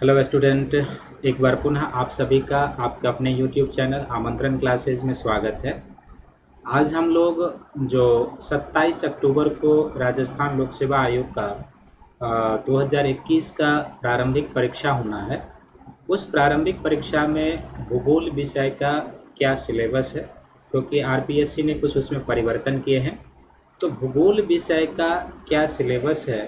Hello student, एक बार पुनः आप सभी का आपके अपने यूट्यूब चैनल आमंत्रण क्लासेस में स्वागत है। आज हम लोग जो 27 अक्टूबर को राजस्थान लोक सेवा आयोग का 2021 का प्रारंभिक परीक्षा होना है, उस प्रारंभिक परीक्षा में भूगोल विषय का क्या सिलेबस है, क्योंकि आरपीएससी ने कुछ उसमें परिवर्तन किए हैं। तो भूगोल विषय का क्या सिलेबस है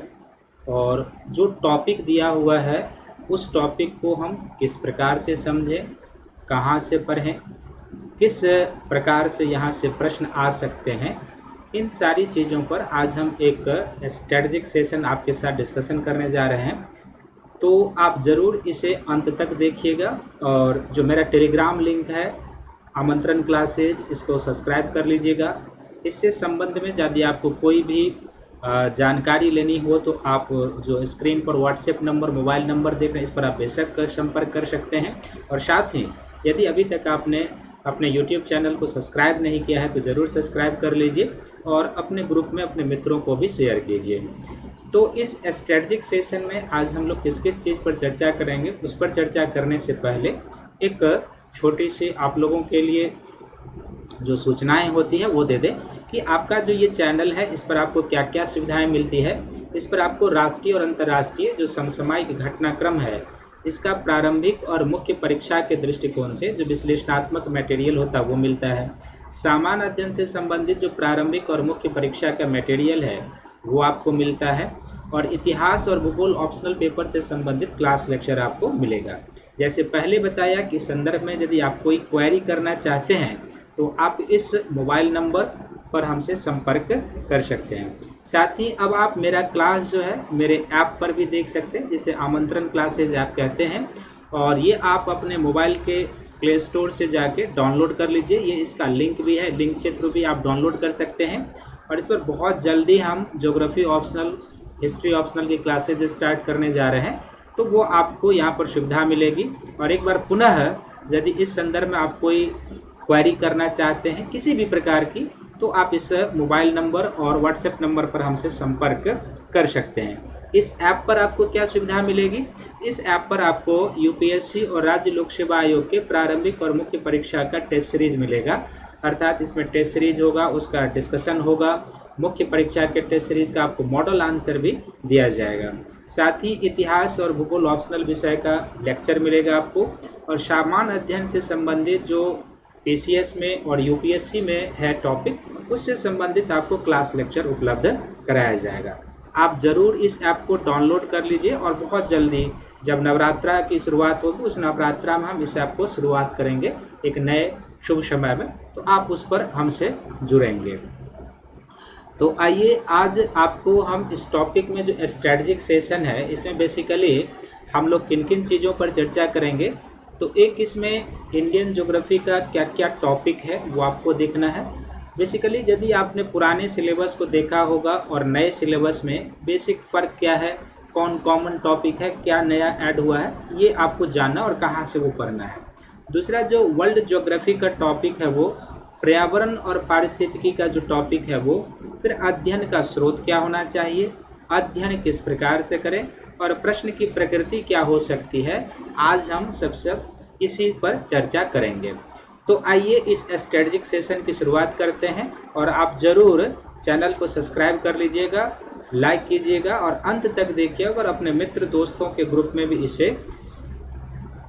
और जो टॉपिक दिया हुआ है उस टॉपिक को हम किस प्रकार से समझें, कहाँ से पढ़ें, किस प्रकार से यहाँ से प्रश्न आ सकते हैं, इन सारी चीज़ों पर आज हम एक स्ट्रेटजिक सेशन आपके साथ डिस्कशन करने जा रहे हैं। तो आप ज़रूर इसे अंत तक देखिएगा और जो मेरा टेलीग्राम लिंक है आमंत्रण क्लासेज, इसको सब्सक्राइब कर लीजिएगा। इससे संबंध में यदि आपको कोई भी जानकारी लेनी हो तो आप जो स्क्रीन पर व्हाट्सएप नंबर, मोबाइल नंबर देख रहे हैं, इस पर आप बेशक संपर्क कर सकते हैं। और साथ ही यदि अभी तक आपने अपने यूट्यूब चैनल को सब्सक्राइब नहीं किया है तो ज़रूर सब्सक्राइब कर लीजिए और अपने ग्रुप में अपने मित्रों को भी शेयर कीजिए। तो इस स्ट्रेटजिक सेशन में आज हम लोग किस किस चीज़ पर चर्चा करेंगे, उस पर चर्चा करने से पहले एक छोटी सी आप लोगों के लिए जो सूचनाएं होती है वो दे दें कि आपका जो ये चैनल है इस पर आपको क्या क्या सुविधाएं मिलती है। इस पर आपको राष्ट्रीय और अंतर्राष्ट्रीय जो समसामयिक घटनाक्रम है, इसका प्रारंभिक और मुख्य परीक्षा के दृष्टिकोण से जो विश्लेषणात्मक मटेरियल होता है वो मिलता है। सामान्य अध्ययन से संबंधित जो प्रारंभिक और मुख्य परीक्षा का मटेरियल है वो आपको मिलता है और इतिहास और भूगोल ऑप्शनल पेपर से संबंधित क्लास लेक्चर आपको मिलेगा। जैसे पहले बताया कि संदर्भ में यदि आप कोई क्वेरी करना चाहते हैं तो आप इस मोबाइल नंबर पर हमसे संपर्क कर सकते हैं। साथ ही अब आप मेरा क्लास जो है मेरे ऐप पर भी देख सकते हैं, जिसे आमंत्रण क्लासेज ऐप कहते हैं, और ये आप अपने मोबाइल के प्ले स्टोर से जाके डाउनलोड कर लीजिए। ये इसका लिंक भी है, लिंक के थ्रू भी आप डाउनलोड कर सकते हैं। और इस पर बहुत जल्दी हम ज्योग्राफी ऑप्शनल, हिस्ट्री ऑप्शनल की क्लासेज स्टार्ट करने जा रहे हैं, तो वो आपको यहाँ पर सुविधा मिलेगी। और एक बार पुनः यदि इस संदर्भ में आप कोई क्वेरी करना चाहते हैं किसी भी प्रकार की, तो आप इस मोबाइल नंबर और व्हाट्सएप नंबर पर हमसे संपर्क कर सकते हैं। इस ऐप पर आपको क्या सुविधा मिलेगी? इस ऐप पर आपको यूपीएससी और राज्य लोक सेवा आयोग के प्रारंभिक और मुख्य परीक्षा का टेस्ट सीरीज मिलेगा। अर्थात इसमें टेस्ट सीरीज होगा, उसका डिस्कशन होगा, मुख्य परीक्षा के टेस्ट सीरीज का आपको मॉडल आंसर भी दिया जाएगा। साथ ही इतिहास और भूगोल ऑप्शनल विषय का लेक्चर मिलेगा आपको, और सामान्य अध्ययन से संबंधित जो पीसीएस में और यूपीएससी में है टॉपिक, उससे संबंधित आपको क्लास लेक्चर उपलब्ध कराया जाएगा। आप ज़रूर इस ऐप को डाउनलोड कर लीजिए और बहुत जल्दी जब नवरात्रा की शुरुआत होगी उस नवरात्रा में हम इस ऐप को शुरुआत करेंगे एक नए शुभ समय में, तो आप उस पर हमसे जुड़ेंगे। तो आइए आज आपको हम इस टॉपिक में जो स्ट्रेटजिक सेशन है इसमें बेसिकली हम लोग किन किन चीज़ों पर चर्चा करेंगे। तो एक इसमें इंडियन ज्योग्राफी का क्या क्या टॉपिक है वो आपको देखना है। बेसिकली यदि आपने पुराने सिलेबस को देखा होगा और नए सिलेबस में बेसिक फ़र्क क्या है, कौन कॉमन टॉपिक है, क्या नया ऐड हुआ है, ये आपको जानना और कहाँ से वो पढ़ना है। दूसरा जो वर्ल्ड ज्योग्राफी का टॉपिक है वो, पर्यावरण और पारिस्थितिकी का जो टॉपिक है वो, फिर अध्ययन का स्रोत क्या होना चाहिए, अध्ययन किस प्रकार से करें और प्रश्न की प्रकृति क्या हो सकती है, आज हम सबसे इसी पर चर्चा करेंगे। तो आइए इस स्ट्रेटजिक सेशन की शुरुआत करते हैं और आप ज़रूर चैनल को सब्सक्राइब कर लीजिएगा, लाइक कीजिएगा और अंत तक देखिएगा और अपने मित्र दोस्तों के ग्रुप में भी इसे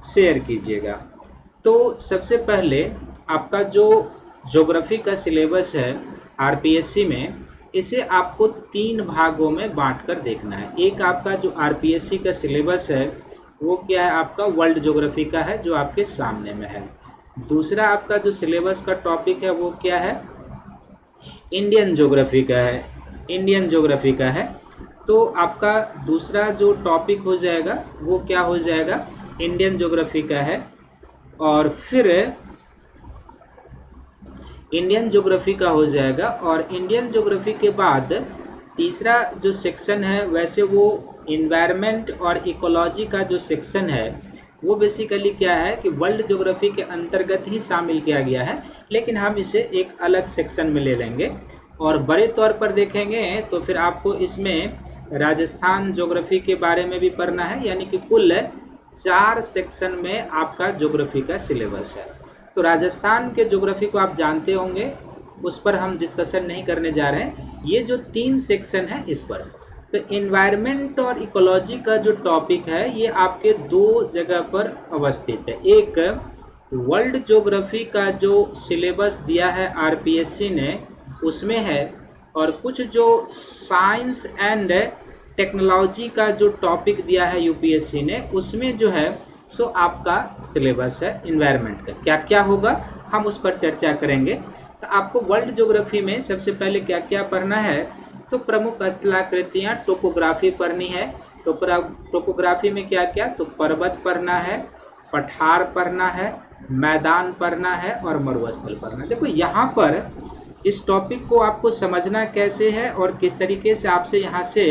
शेयर कीजिएगा। तो सबसे पहले आपका जो ज्योग्राफी का सिलेबस है आरपीएससी में, इसे आपको 3 भागों में बांटकर देखना है। एक आपका जो आरपीएससी का सिलेबस है वो क्या है, आपका वर्ल्ड ज्योग्राफी का है जो आपके सामने में है। दूसरा आपका जो सिलेबस का टॉपिक है वो क्या है, इंडियन ज्योग्राफी का है, इंडियन ज्योग्राफी का है। तो आपका दूसरा जो टॉपिक हो जाएगा वो क्या हो जाएगा, इंडियन ज्योग्राफी का है। और फिर इंडियन ज्योग्राफी का हो जाएगा और इंडियन ज्योग्राफी के बाद तीसरा जो सेक्शन है वैसे वो इन्वायरमेंट और इकोलॉजी का जो सेक्शन है वो बेसिकली क्या है कि वर्ल्ड ज्योग्राफी के अंतर्गत ही शामिल किया गया है, लेकिन हम इसे एक अलग सेक्शन में ले लेंगे और बड़े तौर पर देखेंगे तो फिर आपको इसमें राजस्थान ज्योग्राफी के बारे में भी पढ़ना है, यानी कि कुल 4 सेक्शन में आपका ज्योग्राफी का सिलेबस है। तो राजस्थान के ज्योग्राफी को आप जानते होंगे, उस पर हम डिस्कशन नहीं करने जा रहे हैं। ये जो 3 सेक्शन है इस पर, तो एनवायरनमेंट और इकोलॉजी का जो टॉपिक है ये आपके 2 जगह पर अवस्थित है। एक वर्ल्ड ज्योग्राफी का जो सिलेबस दिया है आरपीएससी ने उसमें है, और कुछ जो साइंस एंड टेक्नोलॉजी का जो टॉपिक दिया है यूपीएससी ने उसमें जो है सो आपका सिलेबस है एनवायरनमेंट का। क्या क्या होगा हम उस पर चर्चा करेंगे। तो आपको वर्ल्ड ज्योग्राफी में सबसे पहले क्या क्या पढ़ना है, तो प्रमुख स्थलाकृतियाँ, टोपोग्राफी पढ़नी है। टोपोग्राफी में क्या क्या, तो पर्वत पढ़ना है, पठार पढ़ना है, मैदान पढ़ना है और मरुस्थल पढ़ना है। देखो यहाँ पर इस टॉपिक को आपको समझना कैसे है और किस तरीके से आपसे यहाँ से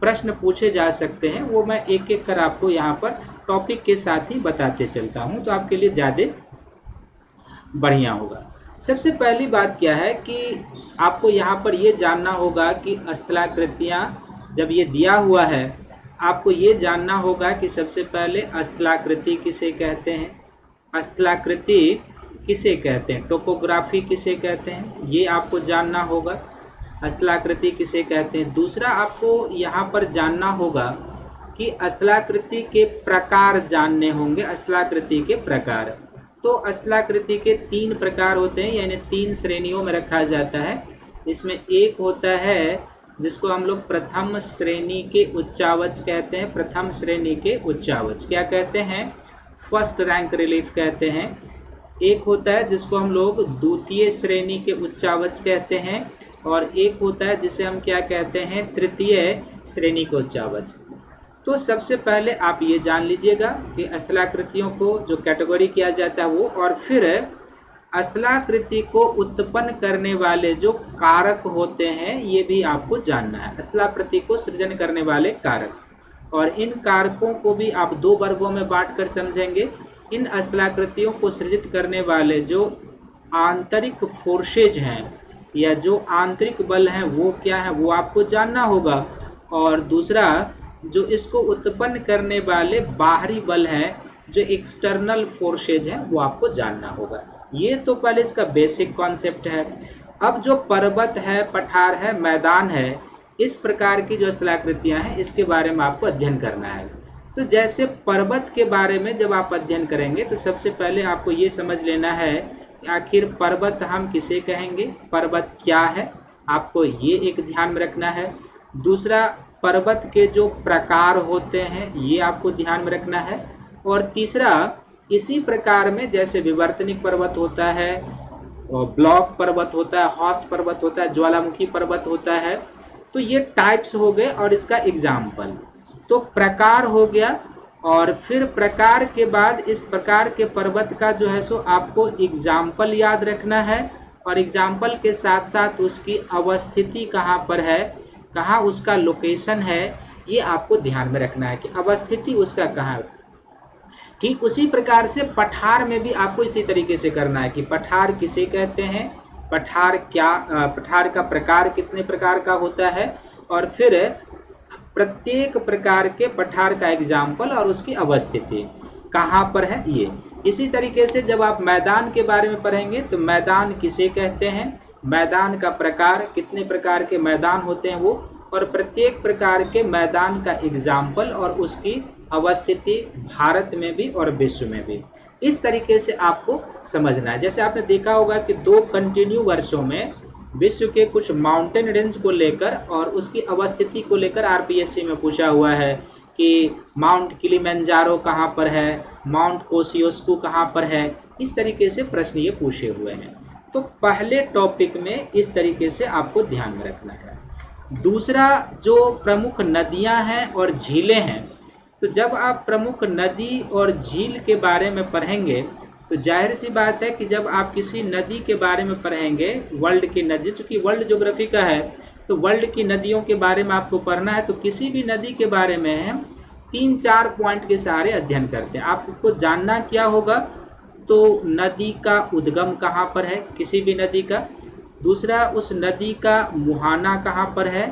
प्रश्न पूछे जा सकते हैं, वो मैं एक एक कर आपको यहाँ पर टॉपिक के साथ ही बताते चलता हूँ, तो आपके लिए ज़्यादा बढ़िया होगा। सबसे पहली बात क्या है कि आपको यहाँ पर ये जानना होगा कि स्थलाकृतियाँ जब ये दिया हुआ है, आपको ये जानना होगा कि सबसे पहले स्थलाकृति किसे कहते हैं, स्थलाकृति किसे कहते हैं, टोपोग्राफी किसे कहते हैं, ये आपको जानना होगा। स्थलाकृति किसे कहते हैं। दूसरा आपको यहाँ पर जानना होगा कि स्थलाकृति के प्रकार जानने होंगे। स्थलाकृति के प्रकार, तो स्थलाकृति के 3 प्रकार होते हैं, यानी 3 श्रेणियों में रखा जाता है। इसमें एक होता है जिसको हम लोग प्रथम श्रेणी के उच्चावच कहते हैं। प्रथम श्रेणी के उच्चावच क्या कहते हैं, फर्स्ट रैंक रिलीफ कहते हैं। एक होता है जिसको हम लोग द्वितीय श्रेणी के उच्चावच कहते हैं, और एक होता है जिसे हम क्या कहते हैं, तृतीय श्रेणी के उच्चावच। तो सबसे पहले आप ये जान लीजिएगा कि स्थलाकृतियों को जो कैटेगरी किया जाता है वो, और फिर स्थलाकृति को उत्पन्न करने वाले जो कारक होते हैं ये भी आपको जानना है। स्थलाकृति को सृजन करने वाले कारक, और इन कारकों को भी आप 2 वर्गों में बांटकर समझेंगे। इन स्थलाकृतियों को सृजित करने वाले जो आंतरिक फोर्सेज हैं या जो आंतरिक बल हैं वो क्या है वो आपको जानना होगा, और दूसरा जो इसको उत्पन्न करने वाले बाहरी बल हैं जो एक्सटर्नल फोर्सेज हैं वो आपको जानना होगा। ये तो पहले इसका बेसिक कॉन्सेप्ट है। अब जो पर्वत है, पठार है, मैदान है, इस प्रकार की जो स्थलाकृतियाँ हैं इसके बारे में आपको अध्ययन करना है। तो जैसे पर्वत के बारे में जब आप अध्ययन करेंगे तो सबसे पहले आपको ये समझ लेना है कि आखिर पर्वत हम किसे कहेंगे, पर्वत क्या है, आपको ये एक ध्यान में रखना है। दूसरा, पर्वत के जो प्रकार होते हैं ये आपको ध्यान में रखना है। और तीसरा, इसी प्रकार में जैसे विवर्तनिक पर्वत होता है, ब्लॉक पर्वत होता है, हॉस्ट पर्वत होता है, ज्वालामुखी पर्वत होता है, तो ये टाइप्स हो गए और इसका एग्जाम्पल। तो प्रकार हो गया, और फिर प्रकार के बाद इस प्रकार के पर्वत का जो है सो आपको एग्जाम्पल याद रखना है, और एग्जाम्पल के साथ साथ उसकी अवस्थिति कहाँ पर है, कहाँ उसका लोकेशन है, ये आपको ध्यान में रखना है कि अवस्थिति उसका कहाँ है। ठीक उसी प्रकार से पठार में भी आपको इसी तरीके से करना है कि पठार किसे कहते हैं, पठार क्या, पठार का प्रकार कितने प्रकार का होता है, और फिर प्रत्येक प्रकार के पठार का एग्जाम्पल और उसकी अवस्थिति कहाँ पर है ये। इसी तरीके से जब आप मैदान के बारे में पढ़ेंगे तो मैदान किसे कहते हैं, मैदान का प्रकार, कितने प्रकार के मैदान होते हैं वो, और प्रत्येक प्रकार के मैदान का एग्जाम्पल और उसकी अवस्थिति भारत में भी और विश्व में भी। इस तरीके से आपको समझना है। जैसे आपने देखा होगा कि 2 कंटिन्यू वर्षों में विश्व के कुछ माउंटेन रेंज को लेकर और उसकी अवस्थिति को लेकर आरपीएससी में पूछा हुआ है कि माउंट किलिमंजारो कहाँ पर है, माउंट कोसियोस्कू कहाँ पर है। इस तरीके से प्रश्न ये पूछे हुए हैं। तो पहले टॉपिक में इस तरीके से आपको ध्यान में रखना है। दूसरा, जो प्रमुख नदियां हैं और झीलें हैं, तो जब आप प्रमुख नदी और झील के बारे में पढ़ेंगे तो जाहिर सी बात है कि जब आप किसी नदी के बारे में पढ़ेंगे, वर्ल्ड की नदी, चूँकि वर्ल्ड ज्योग्राफी का है तो वर्ल्ड की नदियों के बारे में आपको पढ़ना है, तो किसी भी नदी के बारे में हम 3-4 पॉइंट के सहारे अध्ययन करते हैं। आपको जानना क्या होगा, तो नदी का उद्गम कहाँ पर है किसी भी नदी का, दूसरा उस नदी का मुहाना कहाँ पर है,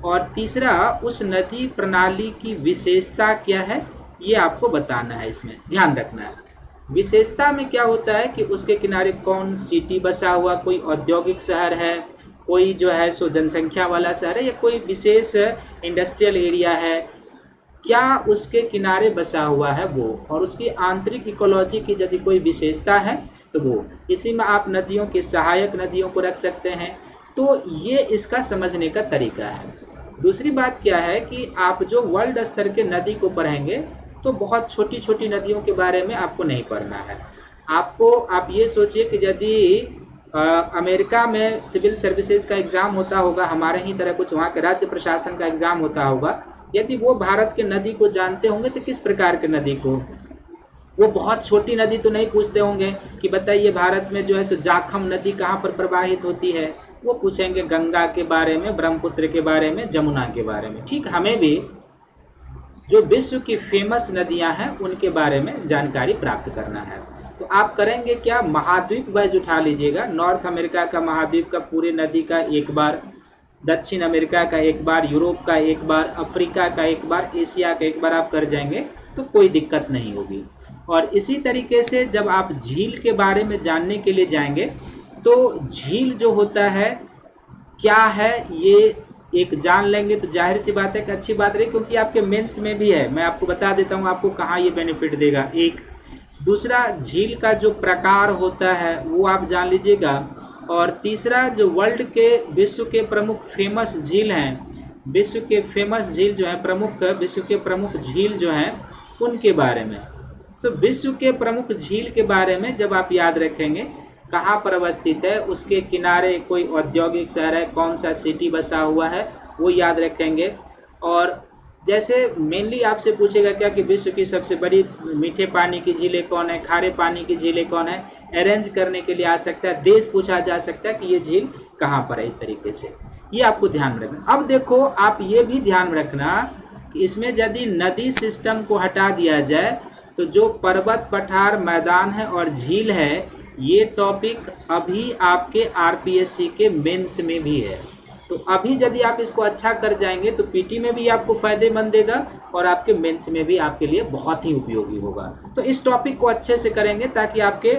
और तीसरा उस नदी प्रणाली की विशेषता क्या है, ये आपको बताना है, इसमें ध्यान रखना है। विशेषता में क्या होता है कि उसके किनारे कौन सिटी बसा हुआ, कोई औद्योगिक शहर है, कोई जो है सो जनसंख्या वाला शहर है, या कोई विशेष इंडस्ट्रियल एरिया है, क्या उसके किनारे बसा हुआ है वो, और उसकी आंतरिक इकोलॉजी की यदि कोई विशेषता है तो वो। इसी में आप नदियों के सहायक नदियों को रख सकते हैं। तो ये इसका समझने का तरीका है। दूसरी बात क्या है कि आप जो वर्ल्ड स्तर के नदी को पढ़ेंगे तो बहुत छोटी छोटी नदियों के बारे में आपको नहीं पढ़ना है। आप ये सोचिए कि यदि अमेरिका में सिविल सर्विसेज का एग्ज़ाम होता होगा, हमारे ही तरह कुछ वहाँ के राज्य प्रशासन का एग्ज़ाम होता होगा, यदि वो भारत के नदी को जानते होंगे तो किस प्रकार के नदी को, वो बहुत छोटी नदी तो नहीं पूछते होंगे कि बताइए भारत में जो है सो जाखम नदी कहाँ पर प्रवाहित होती है, वो पूछेंगे गंगा के बारे में, ब्रह्मपुत्र के बारे में, जमुना के बारे में। ठीक, हमें भी जो विश्व की फेमस नदियां हैं उनके बारे में जानकारी प्राप्त करना है। तो आप करेंगे क्या, महाद्वीप वाइज उठा लीजिएगा, नॉर्थ अमेरिका का महाद्वीप का पूरे नदी का एक बार, दक्षिण अमेरिका का एक बार, यूरोप का एक बार, अफ्रीका का एक बार, एशिया का एक बार आप कर जाएंगे तो कोई दिक्कत नहीं होगी। और इसी तरीके से जब आप झील के बारे में जानने के लिए जाएंगे तो झील जो होता है क्या है ये एक जान लेंगे तो जाहिर सी बात है कि अच्छी बात रही, क्योंकि आपके मेंस में भी है। मैं आपको बता देता हूँ आपको कहाँ ये बेनिफिट देगा। एक दूसरा, झील का जो प्रकार होता है वो आप जान लीजिएगा। और तीसरा, जो वर्ल्ड के विश्व के प्रमुख फेमस झील हैं, विश्व के फेमस झील जो है, प्रमुख विश्व के प्रमुख झील जो हैं उनके बारे में। तो विश्व के प्रमुख झील के बारे में जब आप याद रखेंगे कहाँ पर अवस्थित है, उसके किनारे कोई औद्योगिक शहर है, कौन सा सिटी बसा हुआ है, वो याद रखेंगे। और जैसे मेनली आपसे पूछेगा क्या कि विश्व की सबसे बड़ी मीठे पानी की झीलें कौन है, खारे पानी की झीलें कौन है, अरेंज करने के लिए आ सकता है, देश पूछा जा सकता है कि ये झील कहाँ पर है। इस तरीके से ये आपको ध्यान रखना। अब देखो, आप ये भी ध्यान रखना कि इसमें यदि नदी सिस्टम को हटा दिया जाए तो जो पर्वत, पठार, मैदान है और झील है, ये टॉपिक अभी आपके आरपीएससी के मेंस में भी है। तो अभी यदि आप इसको अच्छा कर जाएंगे तो पीटी में भी आपको फायदेमंद देगा और आपके मेंस में भी आपके लिए बहुत ही उपयोगी होगा। तो इस टॉपिक को अच्छे से करेंगे ताकि आपके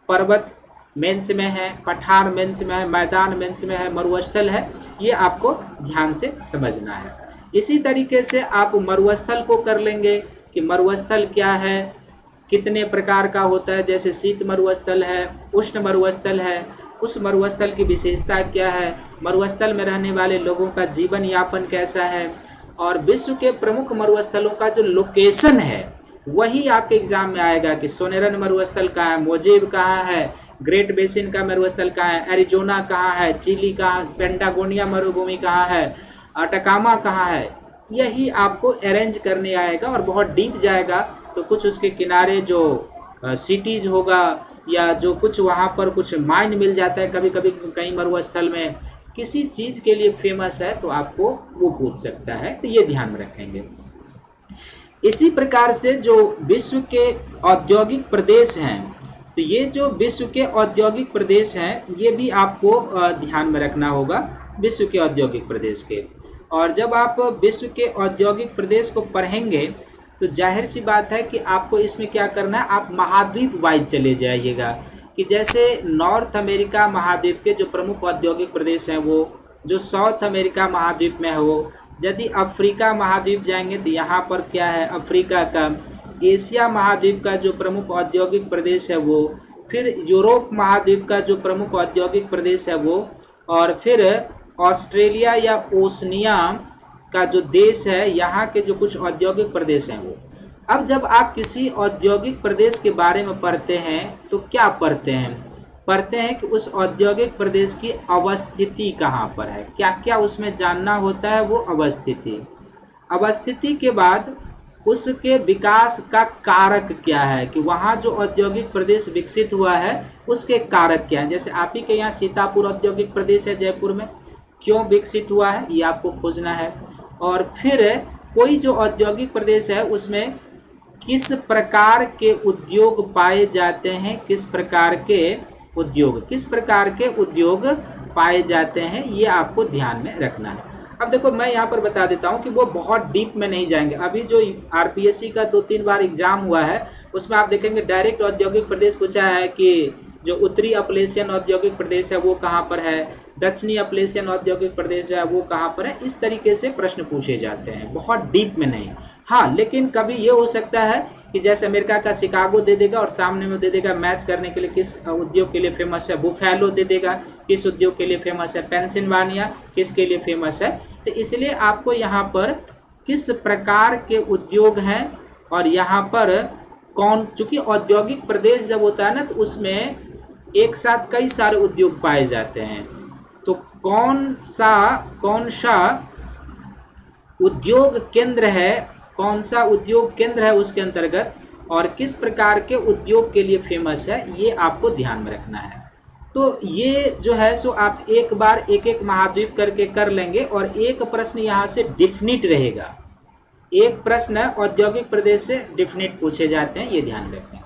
पर्वत मेंस में है, पठार मेंस में है, मैदान मेंस में है, मरुस्थल है, ये आपको ध्यान से समझना है। इसी तरीके से आप मरुस्थल को कर लेंगे कि मरुस्थल क्या है, कितने प्रकार का होता है, जैसे शीत मरुस्थल है, उष्ण मरुस्थल है, उस मरुस्थल की विशेषता क्या है, मरुस्थल में रहने वाले लोगों का जीवन यापन कैसा है, और विश्व के प्रमुख मरुस्थलों का जो लोकेशन है वही आपके एग्जाम में आएगा कि सोनेरन मरुस्थल कहाँ है, मोजेब कहाँ है, ग्रेट बेसिन का मरुस्थल कहाँ है, एरिजोना कहाँ है, चिली कहाँ, पेंटागोनिया मरुभूमि कहाँ है, अटकामा कहाँ है, यही आपको अरेंज करने आएगा। और बहुत डीप जाएगा तो कुछ उसके किनारे जो सिटीज होगा या जो कुछ वहाँ पर कुछ माइन मिल जाता है, कभी कभी कहीं मरुस्थल में किसी चीज़ के लिए फेमस है तो आपको वो पूछ सकता है, तो ये ध्यान रखेंगे। इसी प्रकार से जो विश्व के औद्योगिक प्रदेश हैं, तो ये जो विश्व के औद्योगिक प्रदेश हैं ये भी आपको ध्यान में रखना होगा, विश्व के औद्योगिक प्रदेश के। और जब आप विश्व के औद्योगिक प्रदेश को पढ़ेंगे तो जाहिर सी बात है कि आपको इसमें क्या करना है, आप महाद्वीप वाइज चले जाइएगा कि जैसे नॉर्थ अमेरिका महाद्वीप के जो प्रमुख औद्योगिक प्रदेश हैं वो जो साउथ अमेरिका महाद्वीप में है वो, यदि अफ्रीका महाद्वीप जाएंगे तो यहाँ पर क्या है अफ्रीका का, एशिया महाद्वीप का जो प्रमुख औद्योगिक प्रदेश है वो, फिर यूरोप महाद्वीप का जो प्रमुख औद्योगिक प्रदेश है वो, और फिर ऑस्ट्रेलिया या ओशनिया का जो देश है यहाँ के जो कुछ औद्योगिक प्रदेश हैं वो। अब जब आप किसी औद्योगिक प्रदेश के बारे में पढ़ते हैं तो क्या पढ़ते हैं कि उस औद्योगिक प्रदेश की अवस्थिति कहाँ पर है, क्या क्या उसमें जानना होता है, वो अवस्थिति के बाद उसके विकास का कारक क्या है कि वहाँ जो औद्योगिक प्रदेश विकसित हुआ है उसके कारक क्या है। जैसे आप ही के यहाँ सीतापुर औद्योगिक प्रदेश है जयपुर में, क्यों विकसित हुआ है ये आपको खोजना है। और फिर कोई जो औद्योगिक प्रदेश है उसमें किस प्रकार के उद्योग पाए जाते हैं, किस प्रकार के उद्योग पाए जाते हैं, ये आपको ध्यान में रखना है। अब देखो मैं यहाँ पर बता देता हूँ कि वो बहुत डीप में नहीं जाएंगे। अभी जो आरपीएससी का 2-3 बार एग्जाम हुआ है उसमें आप देखेंगे डायरेक्ट औद्योगिक प्रदेश पूछा है कि जो उत्तरी अपलेशियन औद्योगिक प्रदेश है वो कहाँ पर है, दक्षिणी अपलेशियन औद्योगिक प्रदेश है वो कहाँ पर है, इस तरीके से प्रश्न पूछे जाते हैं, बहुत डीप में नहीं। हाँ, लेकिन कभी ये हो सकता है कि जैसे अमेरिका का शिकागो दे देगा और सामने में दे देगा मैच करने के लिए किस उद्योग के लिए फेमस है, बुफेलो दे देगा किस उद्योग के लिए फेमस है, पेंसिल्वानिया किसके लिए फेमस है। तो इसलिए आपको यहाँ पर किस प्रकार के उद्योग हैं और यहाँ पर कौन, चूंकि औद्योगिक प्रदेश जब होता है ना तो उसमें एक साथ कई सारे उद्योग पाए जाते हैं, तो कौन सा उद्योग केंद्र है, कौन सा उद्योग केंद्र है उसके अंतर्गत और किस प्रकार के उद्योग के लिए फेमस है, ये आपको ध्यान में रखना है। तो ये जो है सो आप एक बार एक एक महाद्वीप करके कर लेंगे और एक प्रश्न यहाँ से डिफिनिट रहेगा, एक प्रश्न औद्योगिक प्रदेश से डिफिनिट पूछे जाते हैं, ये ध्यान रखेंगे।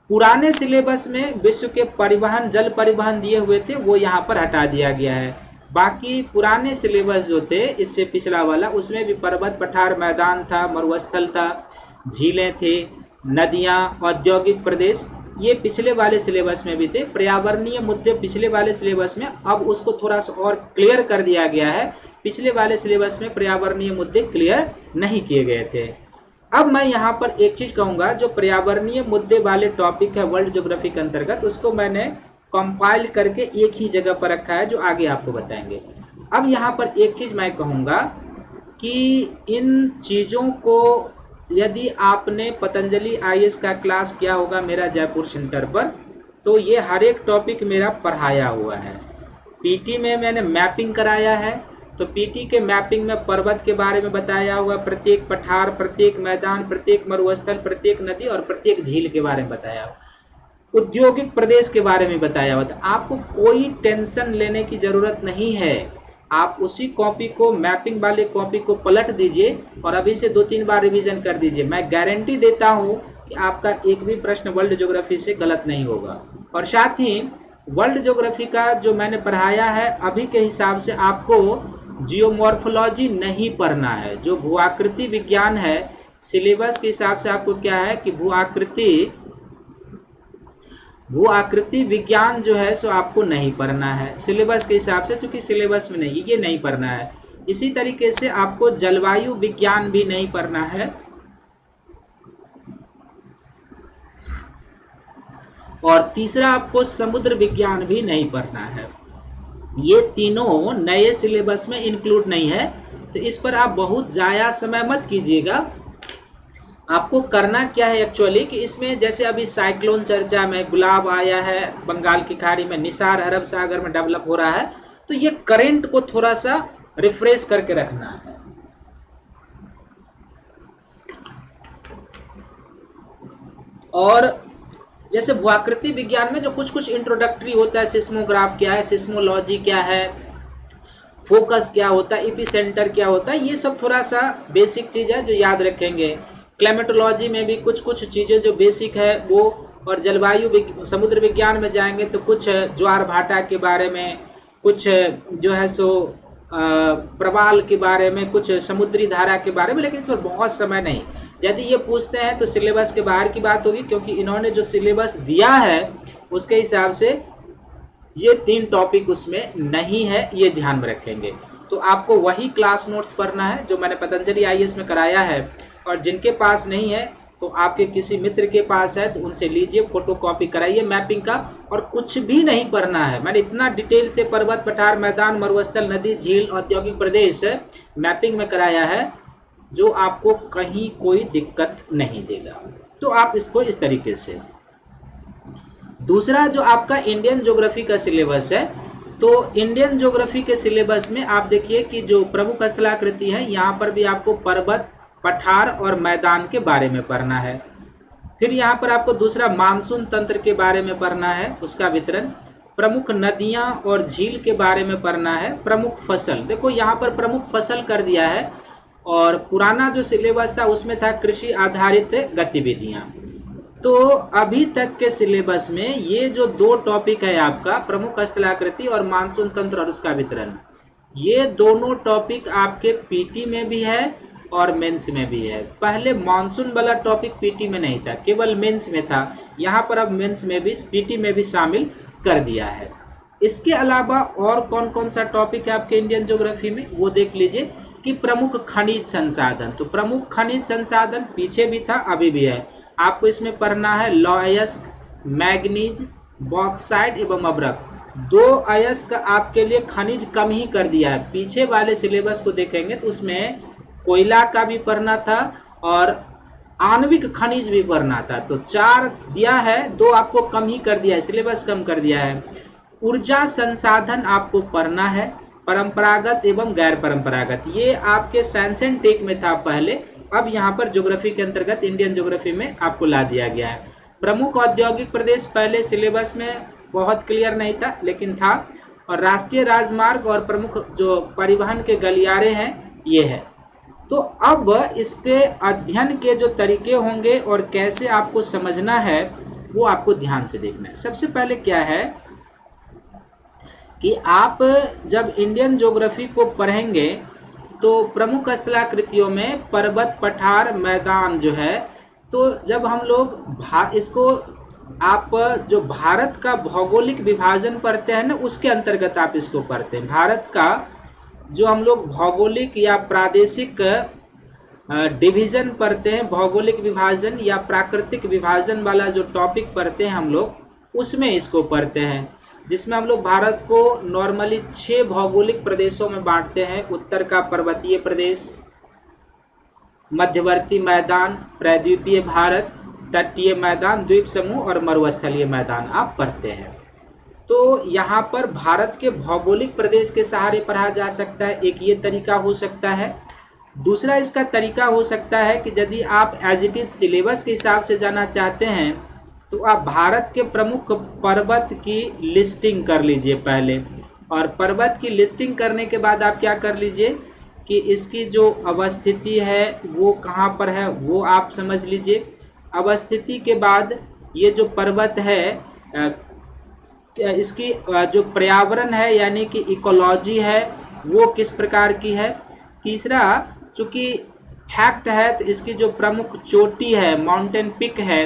पुराने सिलेबस में विश्व के परिवहन, जल परिवहन दिए हुए थे वो यहाँ पर हटा दिया गया है। बाकी पुराने सिलेबस जो थे इससे पिछला वाला, उसमें भी पर्वत, पठार, मैदान था, मरुस्थल था, झीलें थे, नदियाँ, औद्योगिक प्रदेश, ये पिछले वाले सिलेबस में भी थे। पर्यावरणीय मुद्दे पिछले वाले सिलेबस में, अब उसको थोड़ा सा और क्लियर कर दिया गया है। पिछले वाले सिलेबस में पर्यावरणीय मुद्दे क्लियर नहीं किए गए थे। अब मैं यहाँ पर एक चीज कहूंगा, जो पर्यावरणीय मुद्दे वाले टॉपिक है वर्ल्ड ज्योग्राफी के अंतर्गत, उसको मैंने कंपाइल करके एक ही जगह पर रखा है जो आगे आपको बताएंगे। अब यहाँ पर एक चीज मैं कहूंगा कि इन चीजों को यदि आपने पतंजलि आईएएस का क्लास किया होगा मेरा जयपुर सेंटर पर, तो ये हर एक टॉपिक मेरा पढ़ाया हुआ है। पीटी में मैंने मैपिंग कराया है, तो पीटी के मैपिंग में पर्वत के बारे में बताया हुआ, प्रत्येक पठार, प्रत्येक मैदान, प्रत्येक मरुस्थल, प्रत्येक नदी और प्रत्येक झील के बारे में बताया हुआ, औद्योगिक प्रदेश के बारे में बताया हुआ। तो आपको कोई टेंशन लेने की जरूरत नहीं है, आप उसी कॉपी को, मैपिंग वाले कॉपी को पलट दीजिए और अभी से 2-3 बार रिवीजन कर दीजिए। मैं गारंटी देता हूं कि आपका एक भी प्रश्न वर्ल्ड ज्योग्राफी से गलत नहीं होगा। और साथ ही वर्ल्ड ज्योग्राफी का जो मैंने पढ़ाया है अभी के हिसाब से आपको जियोमॉर्फोलॉजी नहीं पढ़ना है। जो भूआकृति विज्ञान है सिलेबस के हिसाब से आपको क्या है कि भूआकृति विज्ञान जो है सो आपको नहीं पढ़ना है सिलेबस के हिसाब से, चूंकि सिलेबस में नहीं, ये नहीं पढ़ना है। इसी तरीके से आपको जलवायु विज्ञान भी नहीं पढ़ना है और तीसरा आपको समुद्र विज्ञान भी नहीं पढ़ना है। ये तीनों नए सिलेबस में इंक्लूड नहीं है, तो इस पर आप बहुत ज़्यादा समय मत कीजिएगा। आपको करना क्या है एक्चुअली कि इसमें जैसे अभी साइक्लोन चर्चा में गुलाब आया है बंगाल की खाड़ी में, निसार अरब सागर में डेवलप हो रहा है, तो ये करंट को थोड़ा सा रिफ्रेश करके रखना है। और जैसे भूआकृति विज्ञान में जो कुछ इंट्रोडक्टरी होता है, सिस्मोग्राफ क्या है, सिस्मोलॉजी क्या है, फोकस क्या होता है, एपिसेंटर क्या होता है, ये सब थोड़ा सा बेसिक चीज है जो याद रखेंगे। क्लाइमेटोलॉजी में भी कुछ चीजें जो बेसिक है वो, और जलवायु समुद्र विज्ञान में जाएंगे तो कुछ ज्वार भाटा के बारे में, कुछ जो है सो प्रवाल के बारे में, कुछ समुद्री धारा के बारे में, लेकिन इस पर बहुत समय नहीं। यदि ये पूछते हैं तो सिलेबस के बाहर की बात होगी, क्योंकि इन्होंने जो सिलेबस दिया है उसके हिसाब से ये 3 टॉपिक उसमें नहीं है, ये ध्यान में रखेंगे। तो आपको वही क्लास नोट्स पढ़ना है जो मैंने पतंजलि आईएएस में कराया है, और जिनके पास नहीं है तो आपके किसी मित्र के पास है तो उनसे लीजिए, फोटोकॉपी कराइए मैपिंग का, और कुछ भी नहीं पढ़ना है। मैंने इतना डिटेल से पर्वत, पठार, मैदान, मरुस्थल, नदी, झील, औद्योगिक प्रदेश मैपिंग में कराया है जो आपको कहीं कोई दिक्कत नहीं देगा। तो आप इसको इस तरीके से। दूसरा जो आपका इंडियन ज्योग्राफी का सिलेबस है, तो इंडियन ज्योग्राफी के सिलेबस में आप देखिए कि जो प्रमुख स्थलाकृति है यहाँ पर भी आपको पर्वत, पठार और मैदान के बारे में पढ़ना है। फिर यहाँ पर आपको दूसरा मानसून तंत्र के बारे में पढ़ना है, उसका वितरण, प्रमुख नदियाँ और झील के बारे में पढ़ना है, प्रमुख फसल, देखो यहाँ पर प्रमुख फसल कर दिया है, और पुराना जो सिलेबस था उसमें था कृषि आधारित गतिविधियां। तो अभी तक के सिलेबस में ये जो 2 टॉपिक है आपका, प्रमुख स्थलाकृति और मानसून तंत्र और उसका वितरण, ये दोनों टॉपिक आपके पीटी में भी है और मेंस में भी है। पहले मॉनसून वाला टॉपिक पीटी में नहीं था, केवल मेंस में था। यहाँ पर अब मेंस में भी, पीटी में भी शामिल कर दिया है। इसके अलावा और कौन कौन सा टॉपिक है आपके इंडियन ज्योग्राफी में, वो देख लीजिए कि प्रमुख खनिज संसाधन। तो प्रमुख खनिज संसाधन पीछे भी था, अभी भी है। आपको इसमें पढ़ना है लौहयस्क, मैग्नीज, बॉक्साइट एवं अभ्रक। 2 अयस्क आपके लिए खनिज कम ही कर दिया है। पीछे वाले सिलेबस को देखेंगे तो उसमें कोयला का भी पढ़ना था और आणविक खनिज भी पढ़ना था। तो 4 दिया है, 2 आपको कम ही कर दिया है, सिलेबस कम कर दिया है। ऊर्जा संसाधन आपको पढ़ना है, परंपरागत एवं गैर परंपरागत। ये आपके साइंस एंड टेक में था पहले, अब यहाँ पर ज्योग्राफी के अंतर्गत इंडियन ज्योग्राफी में आपको ला दिया गया है। प्रमुख औद्योगिक प्रदेश पहले सिलेबस में बहुत क्लियर नहीं था, लेकिन था। और राष्ट्रीय राजमार्ग और प्रमुख जो परिवहन के गलियारे हैं, ये है। तो अब इसके अध्ययन के जो तरीके होंगे और कैसे आपको समझना है, वो आपको ध्यान से देखना है। सबसे पहले क्या है कि आप जब इंडियन ज्योग्राफी को पढ़ेंगे तो प्रमुख स्थलाकृतियों में पर्वत, पठार, मैदान जो है, तो जब हम लोग इसको आप जो भारत का भौगोलिक विभाजन पढ़ते हैं ना, उसके अंतर्गत आप इसको पढ़ते हैं। भारत का जो हम लोग भौगोलिक या प्रादेशिक डिवीजन पढ़ते हैं, भौगोलिक विभाजन या प्राकृतिक विभाजन वाला जो टॉपिक पढ़ते हैं हम लोग, उसमें इसको पढ़ते हैं। जिसमें हम लोग भारत को नॉर्मली 6 भौगोलिक प्रदेशों में बांटते हैं। उत्तर का पर्वतीय प्रदेश, मध्यवर्ती मैदान, प्रायद्वीपीय भारत, तटीय मैदान, द्वीप समूह और मरुस्थलीय मैदान आप पढ़ते हैं। तो यहाँ पर भारत के भौगोलिक प्रदेश के सहारे पढ़ा जा सकता है, एक ये तरीका हो सकता है। दूसरा इसका तरीका हो सकता है कि यदि आप एज इट इज सिलेबस के हिसाब से जाना चाहते हैं तो आप भारत के प्रमुख पर्वत की लिस्टिंग कर लीजिए पहले, और पर्वत की लिस्टिंग करने के बाद आप क्या कर लीजिए कि इसकी जो अवस्थिति है वो कहाँ पर है वो आप समझ लीजिए। अवस्थिति के बाद ये जो पर्वत है, इसकी जो पर्यावरण है यानी कि इकोलॉजी है वो किस प्रकार की है। तीसरा, चूँकि फैक्ट है तो इसकी जो प्रमुख चोटी है, माउंटेन पिक है,